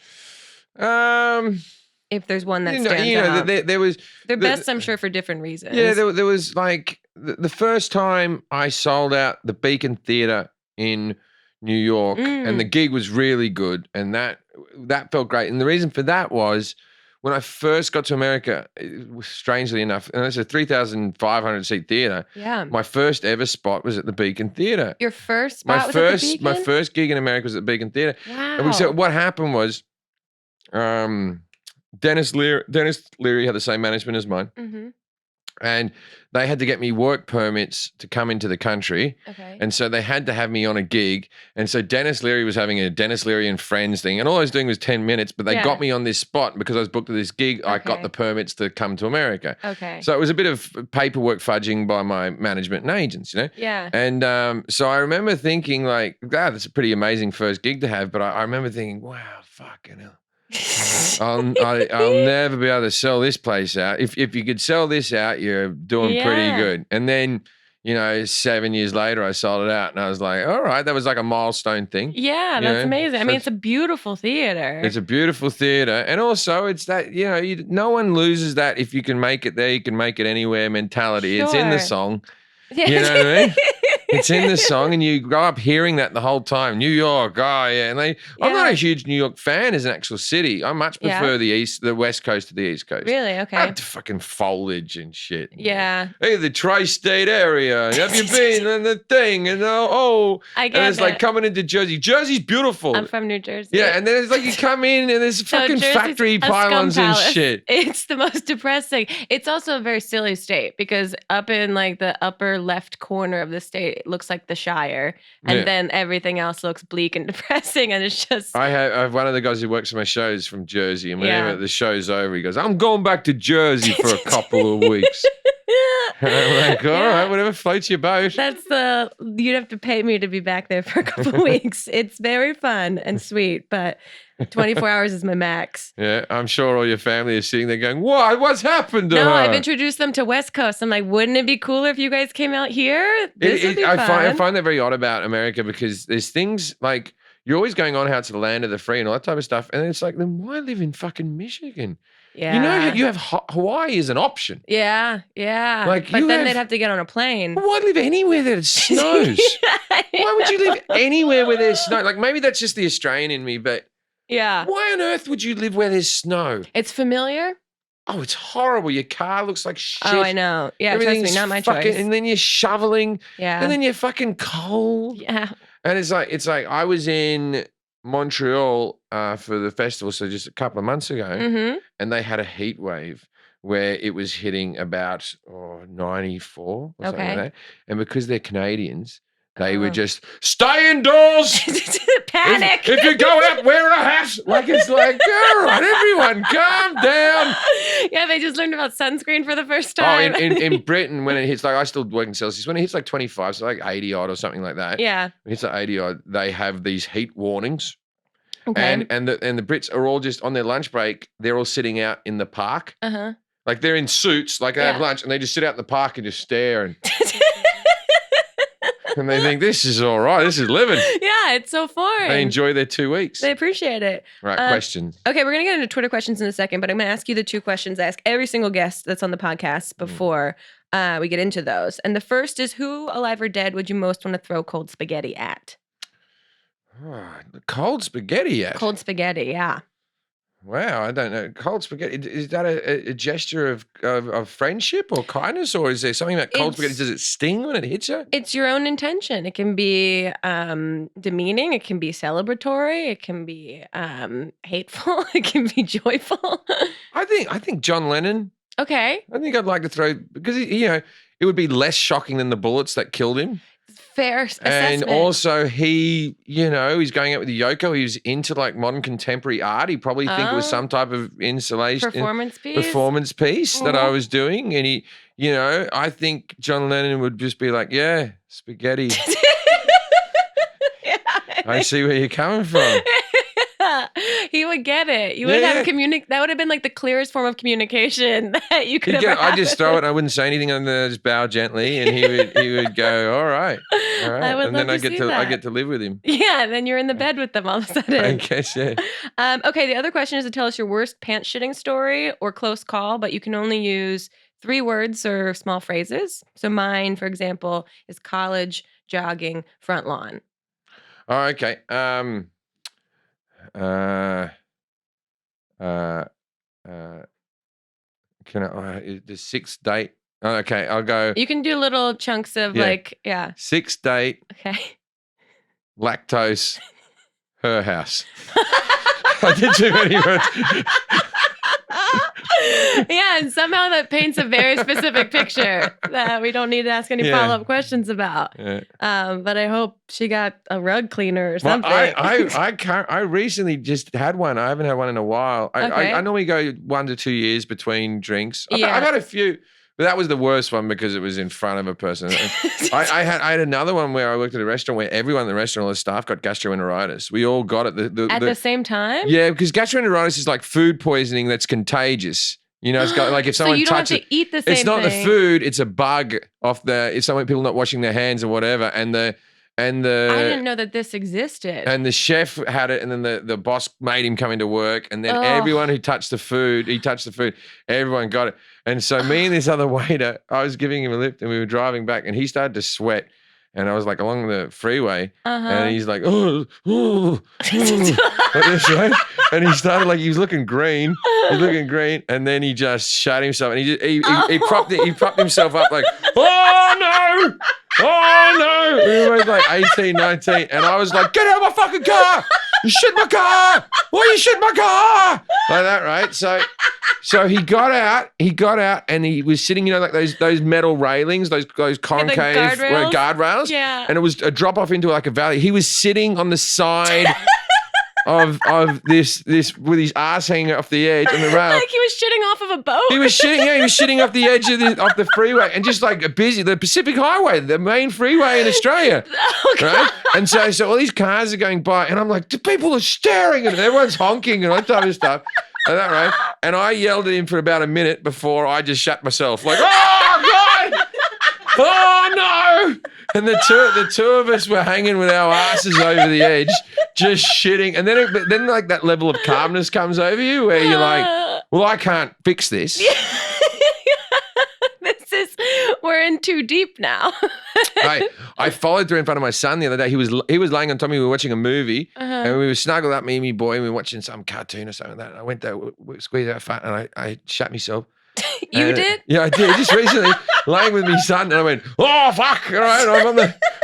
If there's one that stands out, there was. They're best, I'm sure, for different reasons. Yeah, there was like the first time I sold out the Beacon Theatre in New York, and the gig was really good, and that felt great. And the reason for that was when I first got to America, it was, strangely enough, and it's a 3,500 seat theater. Yeah. My first ever spot was at the Beacon Theater. Your first spot was at the Beacon? My first gig in America was at the Beacon Theater. Wow. And so what happened was, Dennis Leary had the same management as mine. Mm-hmm. And they had to get me work permits to come into the country. Okay. And so they had to have me on a gig. And so Dennis Leary was having a Dennis Leary and Friends thing. And all I was doing was 10 minutes, but they got me on this spot because I was booked to this gig. I got the permits to come to America. Okay. So it was a bit of paperwork fudging by my management and agents, you know? Yeah. And so I remember thinking like, that's a pretty amazing first gig to have. But I remember thinking, wow, fucking hell. I'll never be able to sell this place out. If you could sell this out, you're doing pretty good. And then, 7 years later, I sold it out, and I was like, all right, that was like a milestone thing. Yeah, that's amazing. I mean, it's a beautiful theater. It's a beautiful theater, and also it's that no one loses that if you can make it there, you can make it anywhere mentality. Sure. It's in the song. You know what I mean? It's in the song, and you grow up hearing that the whole time. New York, oh yeah. And I'm not a huge New York fan as an actual city. I much prefer the West Coast to the East Coast. Really? Okay. I have the fucking foliage and shit. Yeah. Hey, the tri-state area. Have you been in the thing? And I get and it's it. like coming into Jersey. Jersey's beautiful. I'm from New Jersey. Yeah, and then it's like you come in and there's fucking Jersey's factory a scum pylons and palace. shit. It's the most depressing. It's also a very silly state because up in like the upper left corner of the state, it looks like the Shire. And then everything else looks bleak and depressing. And it's just. I have one of the guys who works on my shows from Jersey. And whenever the show's over, he goes, I'm going back to Jersey for a couple of weeks. And I'm like, all right, whatever floats your boat. You'd have to pay me to be back there for a couple of weeks. It's very fun and sweet, but 24 hours is my max. Yeah, I'm sure all your family is sitting there going, what? What's happened to her? No, I've introduced them to West Coast. I'm like, wouldn't it be cooler if you guys came out here? This would be fun. I find that very odd about America because there's things like you're always going on how it's the land of the free and all that type of stuff. And it's like, then why live in fucking Michigan? Yeah. You have Hawaii as an option. Yeah. Like but then they'd have to get on a plane. Why live anywhere that it snows? Why would you live anywhere where there's snow? Like maybe that's just the Australian in me, but yeah. Why on earth would you live where there's snow? It's familiar. Oh, it's horrible. Your car looks like shit. Oh, I know. Yeah, trust me, not my choice. And then you're shoveling. Yeah. And then you're fucking cold. Yeah. And it's like I was in Montreal for the festival, so just a couple of months ago, and they had a heat wave where it was hitting about 94 or something like that. And because they're Canadians, they were just stay indoors. Panic. If you go out, wear a hat. Like it's like, all right, everyone, calm down. Yeah, they just learned about sunscreen for the first time. Oh, in Britain, when it hits like I still work in Celsius, when it hits like 25, so like 80 odd or something like that. Yeah. When it hits like 80 odd, they have these heat warnings. Okay. And the Brits are all just on their lunch break. They're all sitting out in the park. Uh-huh. Like they're in suits, like they have lunch, and they just sit out in the park and just stare and. And they think, this is all right. This is living. Yeah, it's so foreign. They enjoy their 2 weeks. They appreciate it. Right, questions. Okay, we're going to get into Twitter questions in a second, but I'm going to ask you the two questions I ask every single guest that's on the podcast before we get into those. And the first is, who, alive or dead, would you most want to throw cold spaghetti at? Oh, cold spaghetti at? Cold spaghetti, yeah. Wow, I don't know. Cold spaghetti, is that a gesture of friendship or kindness, or is there something about cold spaghetti? Does it sting when it hits you? It's your own intention. It can be demeaning. It can be celebratory. It can be hateful. It can be joyful. I think John Lennon. Okay. I think I'd like to throw, because, it would be less shocking than the bullets that killed him. Fair assessment. And also he's going out with Yoko. He was into like modern contemporary art. He probably think it was some type of installation. Performance piece that I was doing. And he, I think John Lennon would just be like, yeah, spaghetti. I see where you're coming from. He would get it. You would have that would have been like the clearest form of communication that you could ever have. I'd just throw it. I wouldn't say anything other than just bow gently, and he would go, all right. And then I get to live with him. Yeah, then you're in the bed with them all of a sudden. I guess, yeah. Okay, the other question is to tell us your worst pants shitting story or close call, but you can only use 3 words or small phrases. So mine, for example, is college, jogging, front lawn. Oh, okay. Can I? The 6th date. Oh, okay, I'll go. You can do little chunks of 6th date. Okay. Lactose. Her house. I did too many words. Yeah, and somehow that paints a very specific picture that we don't need to ask any Yeah. follow-up questions about. Yeah. But I hope she got a rug cleaner or Well, something. I recently just had one. I haven't had one in a while. Okay. I normally go 1 to 2 years between drinks. Yeah. I've had a few, but that was the worst one because it was in front of a person. I had another one where I worked at a restaurant where everyone in the restaurant, all the staff, got gastroenteritis. We all got it. At the same time? Yeah, because gastroenteritis is like food poisoning that's contagious. You know, it's got like if someone so you don't touches have to eat the same it's not thing. the food, it's a bug off if people not washing their hands or whatever, and the I didn't know that this existed. and the chef had it, and then the boss made him come into work, and then Oh. everyone who touched the food, everyone got it. And so me and this other waiter, I was giving him a lift, and we were driving back, and he started to sweat. And I was like along the freeway, and he's like, oh, like this, right? And he started like he was looking green, and then he just shut himself, and he propped himself up like, oh no, he was like 18, 19, and I was like, get out of my fucking car, you shit my car, why you shit my car, like that, right? So he got out, and he was sitting, you know, like those metal railings, those concave guardrails. Yeah. And it was a drop off into like a valley. He was sitting on the side of this with his ass hanging off the edge on the rail. Like he was shitting off of a boat. He was shitting off the edge of the freeway, and just like the Pacific Highway, the main freeway in Australia. Oh, Right? And so all these cars are going by, and I'm like, the people are staring at it, everyone's honking and all that type of stuff. And that, right? And I yelled at him for about a minute before I just shut myself. Like, oh God! Oh no! And the two of us were hanging with our asses over the edge, just shitting. And then like that level of calmness comes over you where you're like, well, I can't fix this. We're in too deep now. I followed through in front of my son the other day. He was laying on top of me. We were watching a movie, and we were snuggled up, me and my boy, and we were watching some cartoon or something like that. And I went there, squeezed out fat, and I shat myself. You did? Yeah, I did. Just recently, laying with my son, and I went, oh fuck! All right,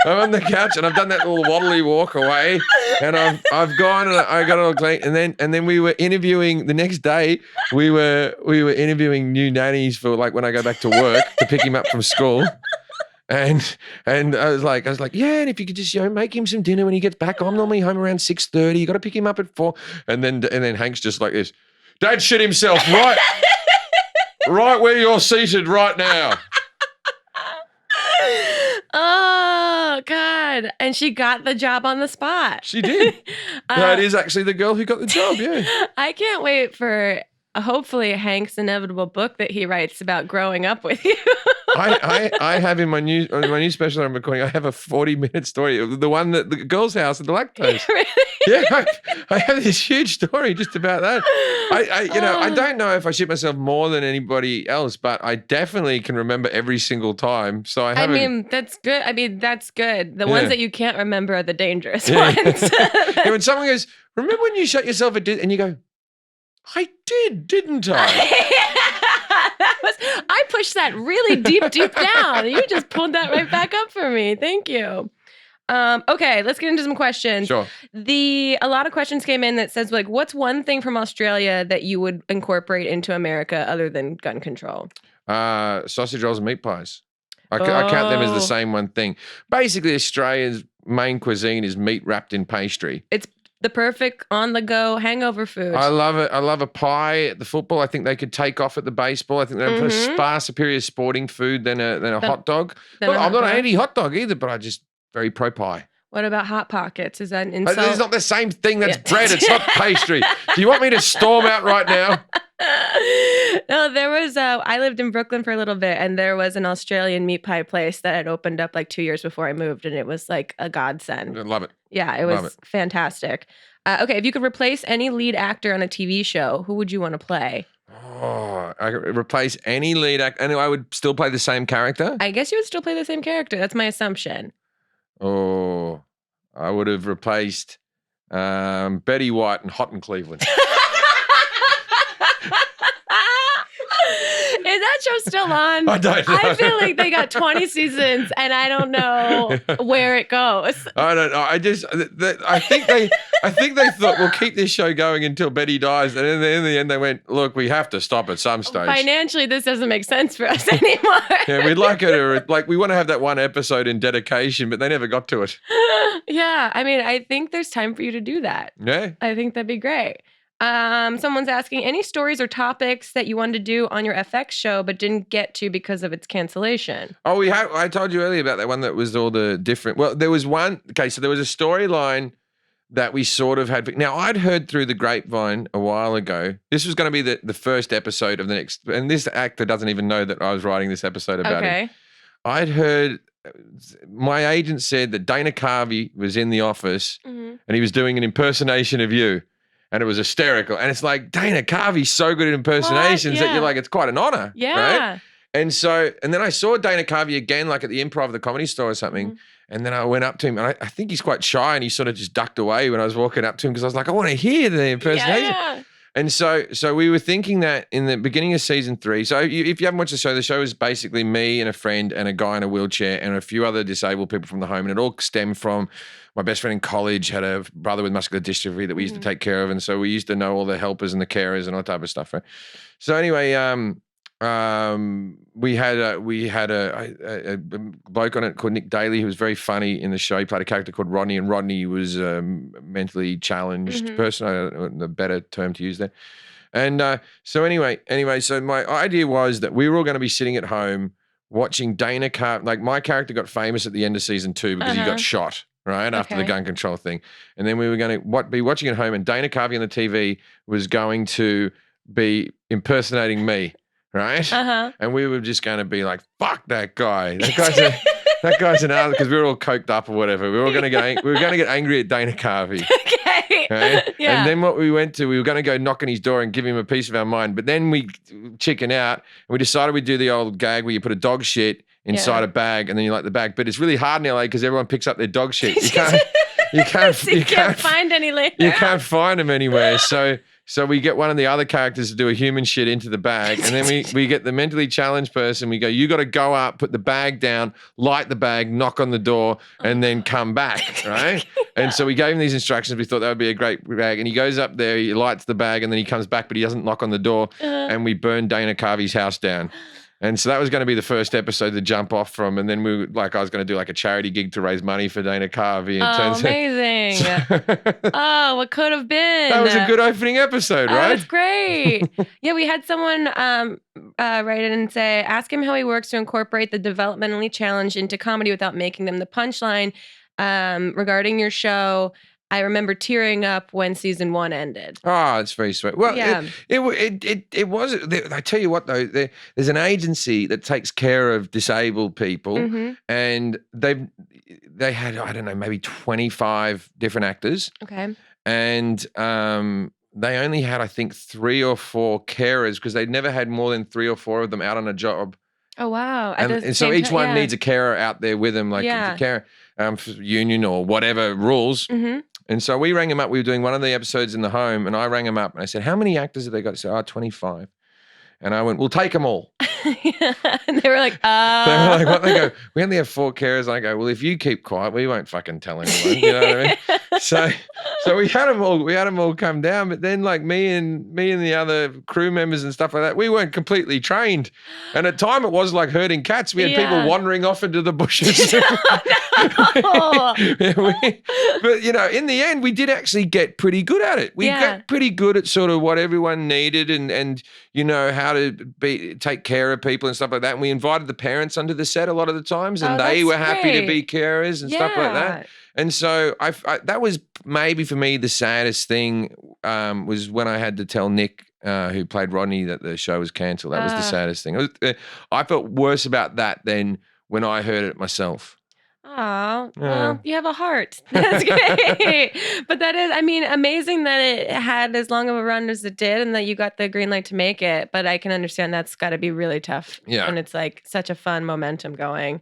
I'm on the couch, and I've done that little waddly walk away, and I've gone and I got it all clean, and then we were interviewing the next day. We were interviewing new nannies for like when I go back to work to pick him up from school. And I was like, yeah, and if you could just, make him some dinner when he gets back. I'm normally home around 6:30. You got to pick him up at 4. And then Hank's just like this. Dad shit himself right where you're seated right now. Oh God! And she got the job on the spot. She did. That is actually the girl who got the job. Yeah. I can't wait for hopefully Hank's inevitable book that he writes about growing up with you. I have in my new special I'm recording, I have a 40-minute story of the one that the girl's house at the lactose. Really? Yeah, I have this huge story just about that. I don't know if I shit myself more than anybody else, but I definitely can remember every single time. So I that's good. That's good. The ones that you can't remember are the dangerous Yeah. ones. Yeah, when someone goes, remember when you shut yourself and you go, I did, didn't I? I pushed that really deep down. You just pulled that right back up for me. Thank you. Okay, let's get into some questions. Sure. A lot of questions came in that says, like, what's one thing from Australia that you would incorporate into America other than gun control? Sausage rolls and meat pies. I count them as the same one thing. Basically, Australia's main cuisine is meat wrapped in pastry. It's the perfect on-the-go hangover food. I love it. I love a pie at the football. I think they could take off at the baseball. I think they're far superior sporting food than a hot dog. I'm not an anti-hot dog either, but I just very pro pie. What about Hot Pockets? Is that an insult? It's not the same thing. That's bread. It's not pastry. Do you want me to storm out right now? No, there was I lived in Brooklyn for a little bit, and there was an Australian meat pie place that had opened up like 2 years before I moved, and it was like a godsend. I love it. Yeah, it was fantastic. Okay, if you could replace any lead actor on a TV show, who would you want to play? Oh, I could replace any lead actor, and I would still play the same character? I guess you would still play the same character. That's my assumption. Oh, I would have replaced Betty White in Hot in Cleveland. that show still on? I don't know. I feel like they got 20 seasons and I don't know where it goes. I don't know. I think they thought we'll keep this show going until Betty dies, and in the end they went, look, we have to stop at some stage. Financially, this doesn't make sense for us anymore. Yeah, we'd like her to we want to have that one episode in dedication, but they never got to it. Yeah, I mean, I think there's time for you to do that. Yeah. I think that'd be great. Someone's asking any stories or topics that you wanted to do on your FX show but didn't get to because of its cancellation. Oh, I told you earlier about that one that was all the different. Well, there was one. Okay, so there was a storyline that we sort of had. Now, I'd heard through the grapevine a while ago. This was going to be the first episode of the next. And this actor doesn't even know that I was writing this episode about him. I'd heard. My agent said that Dana Carvey was in the office and he was doing an impersonation of you. And it was hysterical. And it's like, Dana Carvey's so good at impersonations that you're like, it's quite an honor. Yeah. Right? And then I saw Dana Carvey again, like at the Improv of the Comedy Store or something. And then I went up to him, and I think he's quite shy, and he sort of just ducked away when I was walking up to him because I was like, I want to hear the impersonation. Yeah. And so we were thinking that in the beginning of season 3. So if you haven't watched the show is basically me and a friend and a guy in a wheelchair and a few other disabled people from the home. And it all stemmed from my best friend in college had a brother with muscular dystrophy that we used to take care of. And so we used to know all the helpers and the carers and all type of stuff. Right? So anyway, we had a bloke on it called Nick Daly who was very funny in the show. He played a character called Rodney, and Rodney was a mentally challenged person. I don't know the better term to use there. And so anyway, so my idea was that we were all going to be sitting at home watching Dana Carvey. Like my character got famous at the end of season 2 because he got shot. Right after the gun control thing, and then we were going to be watching at home, and Dana Carvey on the TV was going to be impersonating me, right? And we were just going to be like, "Fuck that guy! That guy's an ass," because we were all coked up or whatever. We were all going to get angry at Dana Carvey. Okay. Right? Yeah. And then what we went to, we were going to go knock on his door and give him a piece of our mind, but then we chicken out, and we decided we'd do the old gag where you put a dog shit inside a bag and then you like the bag, but it's really hard in LA because everyone picks up their dog shit. You can't find any later. You can't find them anywhere. So we get one of the other characters to do a human shit into the bag, and then we get the mentally challenged person. We go, you got to go up, put the bag down, light the bag, knock on the door, and then come back, right? And so we gave him these instructions. We thought that would be a great bag, and he goes up there, he lights the bag, and then he comes back, but he doesn't knock on the door, and we burn Dana Carvey's house down. And so that was going to be the first episode to jump off from. And then I was going to do like a charity gig to raise money for Dana Carvey. Amazing. What could have been. That was a good opening episode, right? That's great. Yeah, we had someone write in and say, ask him how he works to incorporate the developmentally challenged into comedy without making them the punchline. Regarding your show, I remember tearing up when season 1 ended. Oh, it's very sweet. Well, yeah. it was. I tell you what, though, there's an agency that takes care of disabled people, and they had, I don't know, maybe 25 different actors. Okay. And they only had, I think, 3 or 4 carers because they'd never had more than 3 or 4 of them out on a job. Oh, wow. And so each one needs a carer out there with them, like the carer union or whatever rules. And so we rang him up. We were doing one of the episodes in the home, and I rang him up and I said, how many actors have they got? He said, 25. And I went, we'll take them all. And they were like, They were like, what? They go, we only have 4 carers. And I go, well, if you keep quiet, we won't fucking tell anyone. You know what I mean? So we had them all come down, but then like me and the other crew members and stuff like that, we weren't completely trained. And at time it was like herding cats. We had people wandering off into the bushes. But you know, in the end, we did actually get pretty good at it. We got pretty good at sort of what everyone needed and you know, how to take care of people and stuff like that. And we invited the parents onto the set a lot of the times, and they were happy to be carers and stuff like that. And so I that was maybe for me the saddest thing was when I had to tell Nick, who played Rodney, that the show was cancelled. That was the saddest thing. I felt worse about that than when I heard it myself. Oh, well, you have a heart. That's great. But that is, I mean, amazing that it had as long of a run as it did and that you got the green light to make it. But I can understand that's got to be really tough. Yeah. And it's like such a fun momentum going.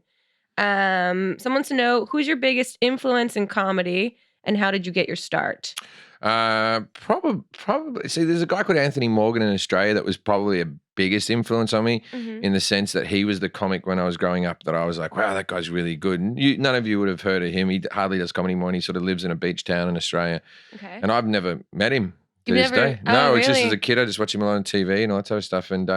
Someone wants to know, who's your biggest influence in comedy and how did you get your start? Probably. See, there's a guy called Anthony Morgan in Australia that was probably a biggest influence on me in the sense that he was the comic when I was growing up that I was like, wow, that guy's really good. And none of you would have heard of him. He hardly does comedy anymore. And he sort of lives in a beach town in Australia. Okay. And I've never met him to You've this never- day. oh, No, it's just really? as a kid, I just watch him on TV and all that type of stuff. And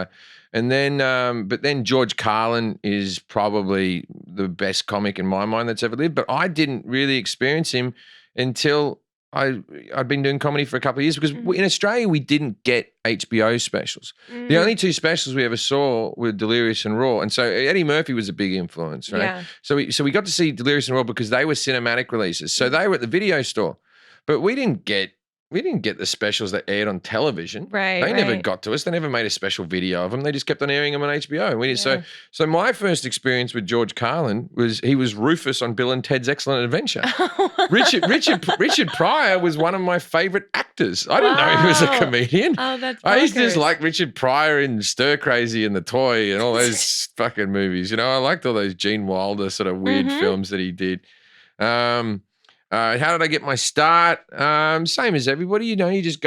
then, but then George Carlin is probably the best comic in my mind that's ever lived. But I didn't really experience him until I'd been doing comedy for a couple of years because in Australia we didn't get HBO specials. The only two specials we ever saw were Delirious and Raw, and so Eddie Murphy was a big influence, right? Yeah. So we got to see Delirious and Raw because they were cinematic releases. So they were at the video store, but we didn't get the specials that aired on television. Right. They never right. got to us. They never made a special video of them. They just kept on airing them on HBO. And so my first experience with George Carlin was he was Rufus on Bill and Ted's Excellent Adventure. Richard Pryor was one of my favorite actors. I didn't know he was a Wow. comedian. Oh, that's I used to just bonkers. like Richard Pryor in Stir Crazy and The Toy and all those fucking movies. You know, I liked all those Gene Wilder sort of weird films that he did. How did I get my start? Same as everybody, you know, you just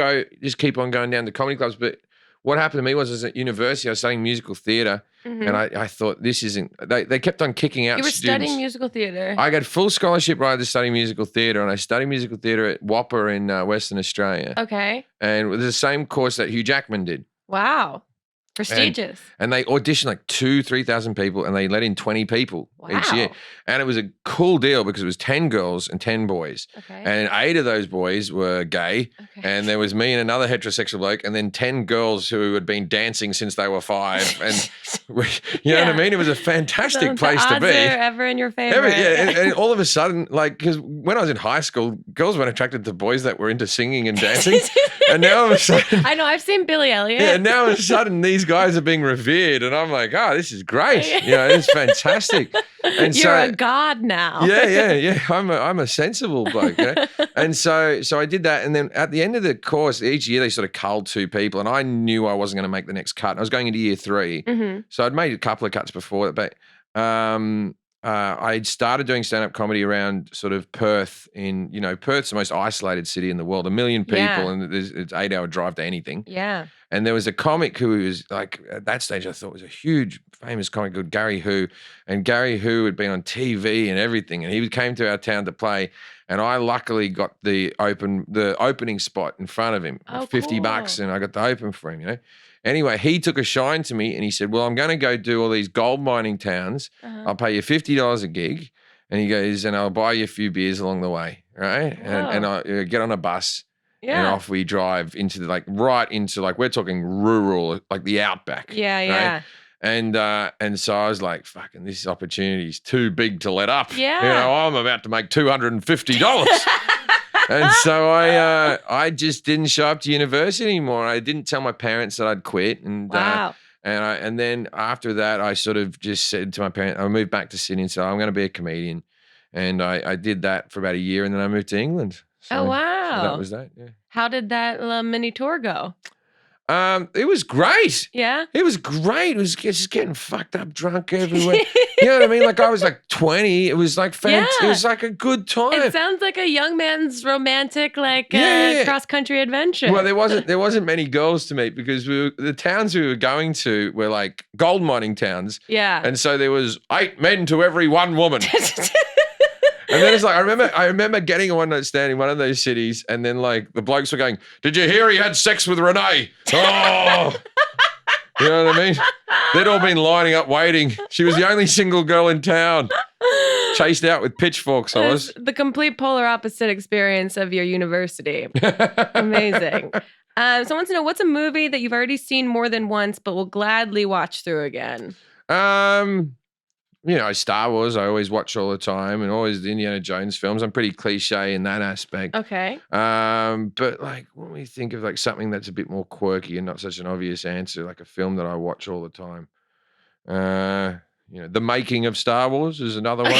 keep on going down to comedy clubs. But what happened to me was at university, I was studying musical theatre and I thought this isn't, they kept on kicking out You were students. studying musical theater. I got full scholarship right to study musical theatre and I studied musical theatre at Whopper in Western Australia. Okay. And it was the same course that Hugh Jackman did. Wow. Prestigious. And they auditioned like 2,000-3,000 people and they let in 20 people each year. Wow. And it was a cool deal because it was 10 girls and 10 boys. Okay. And 8 of those boys were gay. Okay. And there was me and another heterosexual bloke and then 10 girls who had been dancing since they were 5. And you know what I mean? It was a fantastic The place to odds be. are ever in your favor. And all of a sudden, like, because when I was in high school, girls weren't attracted to boys that were into singing and dancing. And now all of a sudden, I know. I've seen Billy Elliot. yeah, now all of a sudden these guys are being revered, and I'm like, oh, this is great. You know, it's fantastic. And You're a god now. yeah. I'm a sensible bloke. You know? And so I did that, and then at the end of the course, each year they sort of culled 2 people, and I knew I wasn't going to make the next cut. I was going into year 3, so I'd made a couple of cuts before, but I'd started doing stand-up comedy around sort of Perth Perth's the most isolated city in the world, 1 million people, Yeah. and it's an 8-hour drive to anything. Yeah. And there was a comic who was like, at that stage, I thought was a huge, famous comic called Gary Hu. And Gary Hu had been on TV and everything. And he came to our town to play. And I luckily got the opening spot in front of him, Oh, $50, cool. and I got to open for him, you know. Anyway, he took a shine to me and he said, well, I'm going to go do all these gold mining towns. I'll pay you $50 a gig. And he goes, and I'll buy you a few beers along the way, right? And I'll get on a bus. Yeah. And off we drive into right into we're talking rural, like the outback. Yeah. right? Yeah. And so I was like, fucking, this opportunity is too big to let up. Yeah. You know, I'm about to make $250. And so I just didn't show up to university anymore. I didn't tell my parents that I'd quit. And Wow. and then after that, I sort of just said to my parents, I moved back to Sydney and said, I'm going to be a comedian. And I did that for about a year, and then I moved to England. So, Oh, wow. So that was that, yeah. How did that mini tour go? It was great. Yeah. It was great. It was just getting fucked up, drunk everywhere. You know what I mean? Like I was like 20. It was like It was like a good time. It sounds like a young man's romantic, cross country adventure. Well, there wasn't many girls to meet because the towns we were going to were like gold mining towns. Yeah. And so there was 8 men to every 1 woman. And then it's like, I remember getting a one night stand in one of those cities, and then like the blokes were going, did you hear he had sex with Renee? Oh, you know what I mean? They'd all been lining up waiting. She was the only single girl in town. Chased out with pitchforks, I was. The complete polar opposite experience of your university. Amazing. Someone wants to know, what's a movie that you've already seen more than once but will gladly watch through again? You know, Star Wars, I always watch all the time, and always the Indiana Jones films. I'm pretty cliche in that aspect. Okay. But like when we think of like something that's a bit more quirky and not such an obvious answer, like a film that I watch all the time. The Making of Star Wars is another one.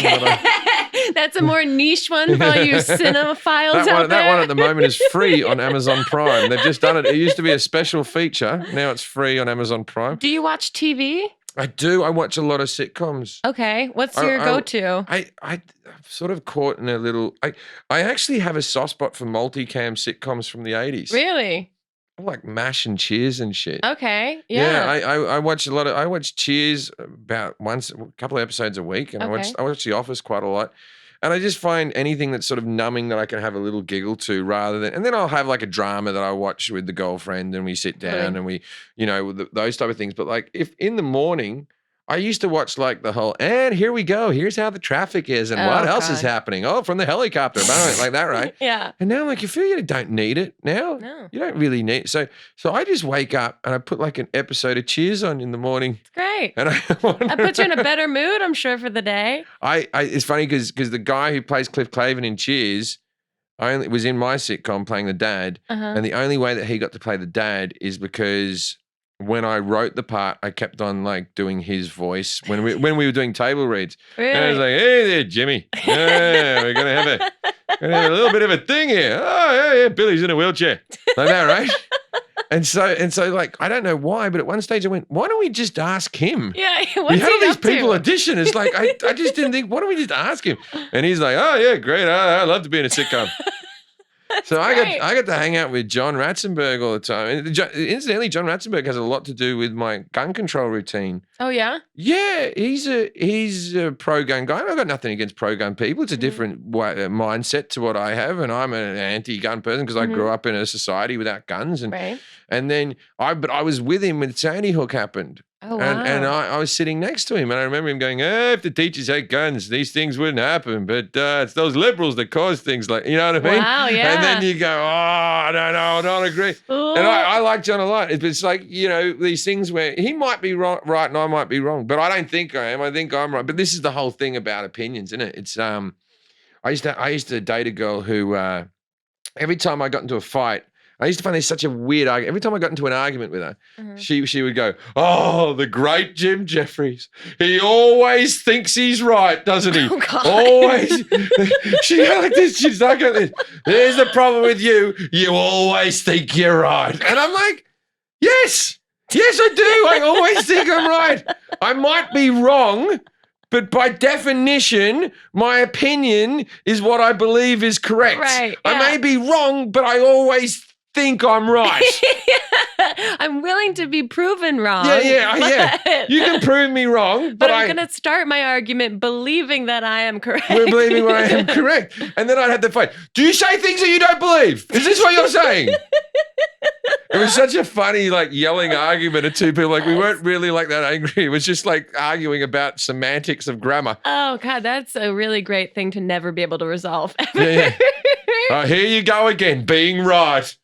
That's a more niche one for all you cinemaphiles out there. That one at the moment is free on Amazon Prime. They've just done it. It used to be a special feature. Now it's free on Amazon Prime. Do you watch TV? I do. I watch a lot of sitcoms. Okay. What's I- your I- go-to? I'm sort of caught in a little. I actually have a soft spot for multicam sitcoms from the 80s. Really? I like MASH and Cheers and shit. Okay. Yeah, Yeah. I watch a lot of. I watch Cheers about a couple of episodes a week, and Okay. I watch The Office quite a lot. And I just find anything that's sort of numbing that I can have a little giggle to rather than, and then I'll have like a drama that I watch with the girlfriend and we sit down Really? and we, those type of things. But like if in the morning, I used to watch like the whole, and here we go, here's how the traffic is and what Oh, else is God. happening. Oh, from the helicopter, like that, right? Yeah. And now I'm like, you feel you don't need it now. No. You don't really need it. So I just wake up and I put like an episode of Cheers on in the morning. It's great. And That puts you in a better mood, I'm sure, for the day. It's funny because the guy who plays Cliff Clavin in Cheers was in my sitcom playing the dad. Uh-huh. And the only way that he got to play the dad is because when I wrote the part, I kept on like doing his voice when we were doing table reads. And I was Really? like, hey there, Jimmy. Yeah, we're gonna have a little bit of a thing here. Oh, yeah, Billy's in a wheelchair. Like that, right? And so like, I don't know why, but at one stage I went, why don't we just ask him? Yeah. We What's had all he these up people to? audition. It's like, I just didn't think, why don't we just ask him? And he's like, oh, yeah, great. I love to be in a sitcom. So I great. got to hang out with John Ratzenberg all the time. And incidentally, John Ratzenberg has a lot to do with my gun control routine. Oh, yeah? Yeah, he's a pro gun guy. I've got nothing against pro gun people. It's a different mindset to what I have, and I'm an anti gun person because I grew up in a society without guns. And Right. and then I was with him when Sandy Hook happened. Oh, wow. And I was sitting next to him, and I remember him going, if the teachers had guns, these things wouldn't happen. But it's those liberals that cause things like, you know what I mean? Wow, yeah. And then you go, I don't know, I don't agree. Ooh. And I like John a lot. It's like, these things where he might be right and I might be wrong, but I don't think I am. I think I'm right. But this is the whole thing about opinions, isn't it? It's I used to date a girl who every time I got into a fight, I used to find there's such a weird argument. Every time I got into an argument with her, she would go, oh, the great Jim Jefferies. He always thinks he's right, doesn't he? Oh, God. Always. She go like this. She's like this. Here's the problem with you. You always think you're right. And I'm like, yes, I do. I always think I'm right. I might be wrong, but by definition, my opinion is what I believe is correct. Right, I yeah. may be wrong, but I always think I'm right. I'm willing to be proven wrong. Yeah. but- You can prove me wrong, But I'm going to start my argument believing that I am correct. we're believing what I am correct. And then I'd have to fight. Do you say things that you don't believe? Is this what you're saying? It was such a funny, like, yelling argument of two people. Like, we weren't really like that angry. It was just like arguing about semantics of grammar. Oh, God, that's a really great thing to never be able to resolve. Yeah. Oh, here you go again, being right.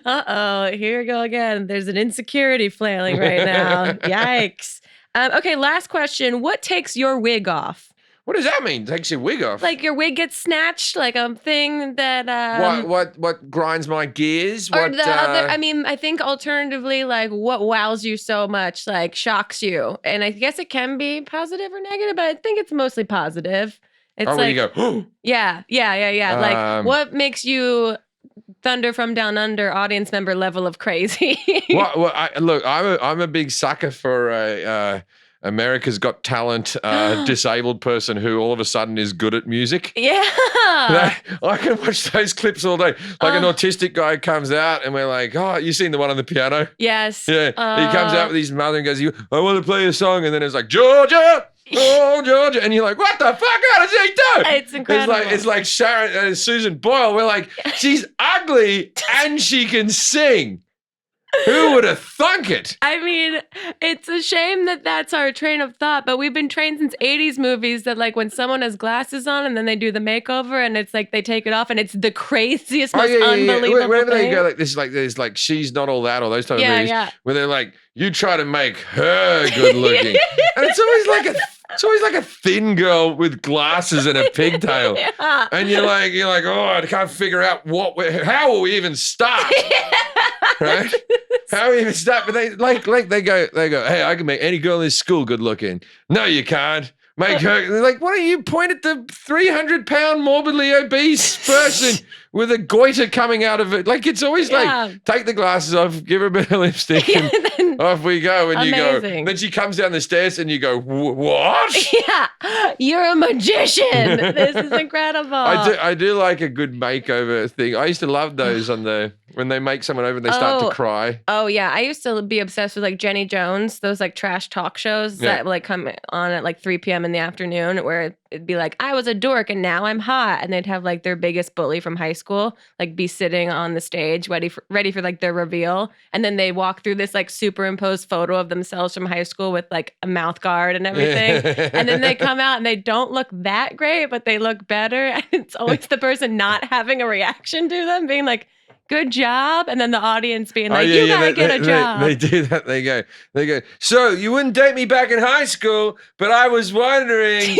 Uh-oh, here we go again. There's an insecurity flailing right now. Yikes. Okay, last question. What takes your wig off? What does that mean? Takes your wig off? Like your wig gets snatched, like a thing that What grinds my gears? or What the other, I mean, I think alternatively, like what wows you so much, like shocks you. And I guess it can be positive or negative, but I think it's mostly positive. It's where like, you go, yeah. Like what makes you Thunder from Down Under audience member level of crazy? look, I'm a big sucker for America's Got Talent disabled person who all of a sudden is good at music. Yeah. I can watch those clips all day. Like an autistic guy comes out and we're like, oh, you seen the one on the piano? Yes. Yeah. He comes out with his mother and goes, I want to play a song. And then it's like, Georgia. Oh, Georgia. And you're like, what the fuck? How does he do? It's incredible. It's like Sharon, Susan Boyle. We're like, she's ugly and she can sing. Who would have thunk it? I mean, it's a shame that that's our train of thought, but we've been trained since 80s movies that like when someone has glasses on and then they do the makeover and it's like they take it off and it's the craziest, most unbelievable Whenever thing. they go like this, like there's like She's Not All That or those type of movies where they're like, you try to make her good looking. And it's always like a thin girl with glasses and a pigtail. Yeah. And you're like, oh, I can't figure out how will we even start? Right? How we even start? But they go, hey, I can make any girl in this school good looking. No, you can't. Make her, they're like, why don't you point at the 300-pound morbidly obese person with a goiter coming out of it. Like, it's always like, take the glasses off, give her a bit of lipstick, and off we go. And you go, then she comes down the stairs and you go, what? Yeah, you're a magician. This is incredible. I do like a good makeover thing. I used to love those when they make someone over and they start to cry. Oh yeah, I used to be obsessed with like Jenny Jones, those like trash talk shows that like come on at like 3 p.m. in the afternoon, where it'd be like, I was a dork and now I'm hot, and they'd have like their biggest bully from high school like be sitting on the stage ready for like their reveal, and then they walk through this like superimposed photo of themselves from high school with like a mouth guard and everything, and then they come out and they don't look that great, but they look better, and it's always the person not having a reaction to them being like, good job, and then the audience being like, you gotta get a job. They do that. They go, so you wouldn't date me back in high school, but I was wondering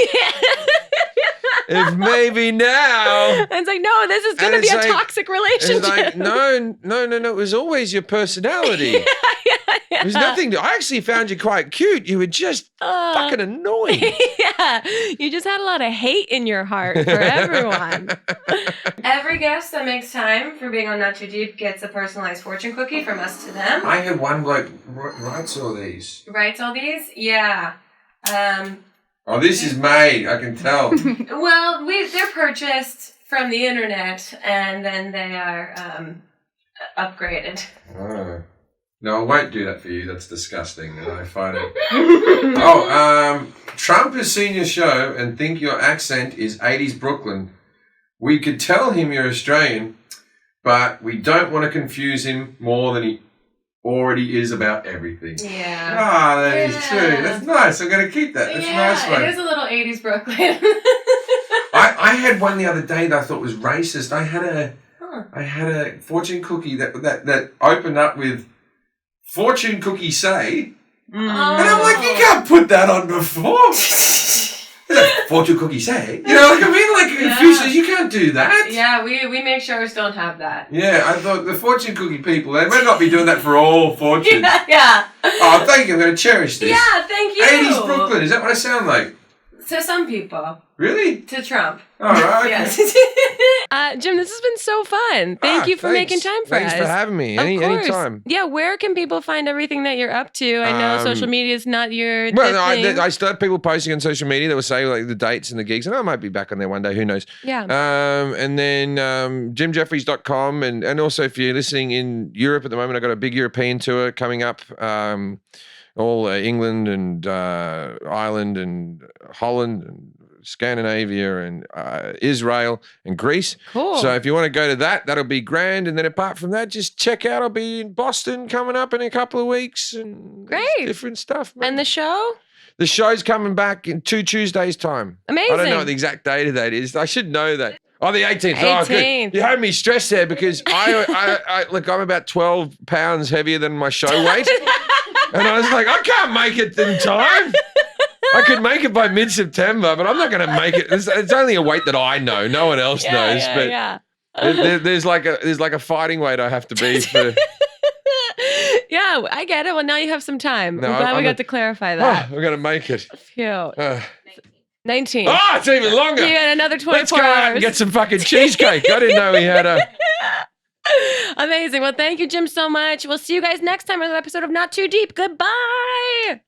if maybe now. And it's like, no, this is gonna be a toxic relationship. It's like, no, it was always your personality. Yeah. There's nothing I actually found you quite cute. You were just fucking annoying. Yeah. You just had a lot of hate in your heart for everyone. Every guest that makes time for being on Not Too Deep gets a personalized fortune cookie from us to them. I had one bloke writes all these. Writes all these? Yeah. Oh, this is made, I can tell. Well, they're purchased from the internet and then they are upgraded. Oh. No, I won't do that for you. That's disgusting. And I find it. Trump has seen your show and think your accent is 80s Brooklyn. We could tell him you're Australian, but we don't want to confuse him more than he already is about everything. Yeah. Ah, that is true. That's nice. I'm going to keep that. That's a nice one. It is a little 80s Brooklyn. I had one the other day that I thought was racist. I had a fortune cookie that opened up with fortune cookie say, and I'm like, you can't put that on before. Fortune cookie say, you know, like I mean, like Confucius, you can't do that. Yeah, we make sure ours don't have that. Yeah, I thought the fortune cookie people, they might not be doing that for all fortunes. Yeah. Oh, thank you. I'm going to cherish this. Yeah, thank you. 80s Brooklyn, is that what I sound like? To some people. Really? To Trump. All right. Yes. Jim, this has been so fun. Thank you for making time for us. Thanks for having me. Anytime. Yeah, where can people find everything that you're up to? I know social media is not your thing. I still have people posting on social media that will say like the dates and the gigs, and I might be back on there one day. Who knows? Yeah. And then JimJefferies.com, and also if you're listening in Europe at the moment, I've got a big European tour coming up. All England and Ireland and Holland and Scandinavia and Israel and Greece. Cool. So if you want to go to that, that'll be grand. And then apart from that, just check out. I'll be in Boston coming up in a couple of weeks and different stuff. Man. And the show? The show's coming back in 2 Tuesdays' time. Amazing. I don't know what the exact date of that is. I should know that. Oh, the 18th. 18th. Oh, good. You had me stressed there because I look, I'm about 12 pounds heavier than my show weight. And I was like, I can't make it in time. I could make it by mid-September, but I'm not going to make it. It's only a weight that I know. No one else knows. But there's like a fighting weight I have to be for. Yeah, I get it. Well, now you have some time. I'm glad we got to clarify that. We're going to make it. Phew. 19. Oh, it's even longer. You got another 24 Let's go hours. out and get some fucking cheesecake. I didn't know we had a... Amazing. Well, thank you, Jim, so much. We'll see you guys next time on another episode of Not Too Deep. Goodbye.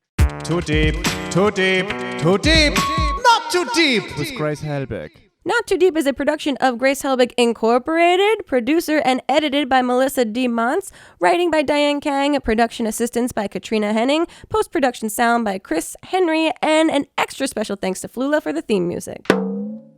Too deep, too deep, too deep, not too deep with Grace Helbig. Not Too Deep is a production of Grace Helbig Incorporated, producer and edited by Melissa D. Montz, writing by Diane Kang, production assistance by Katrina Henning, post-production sound by Chris Henry, and an extra special thanks to Flula for the theme music.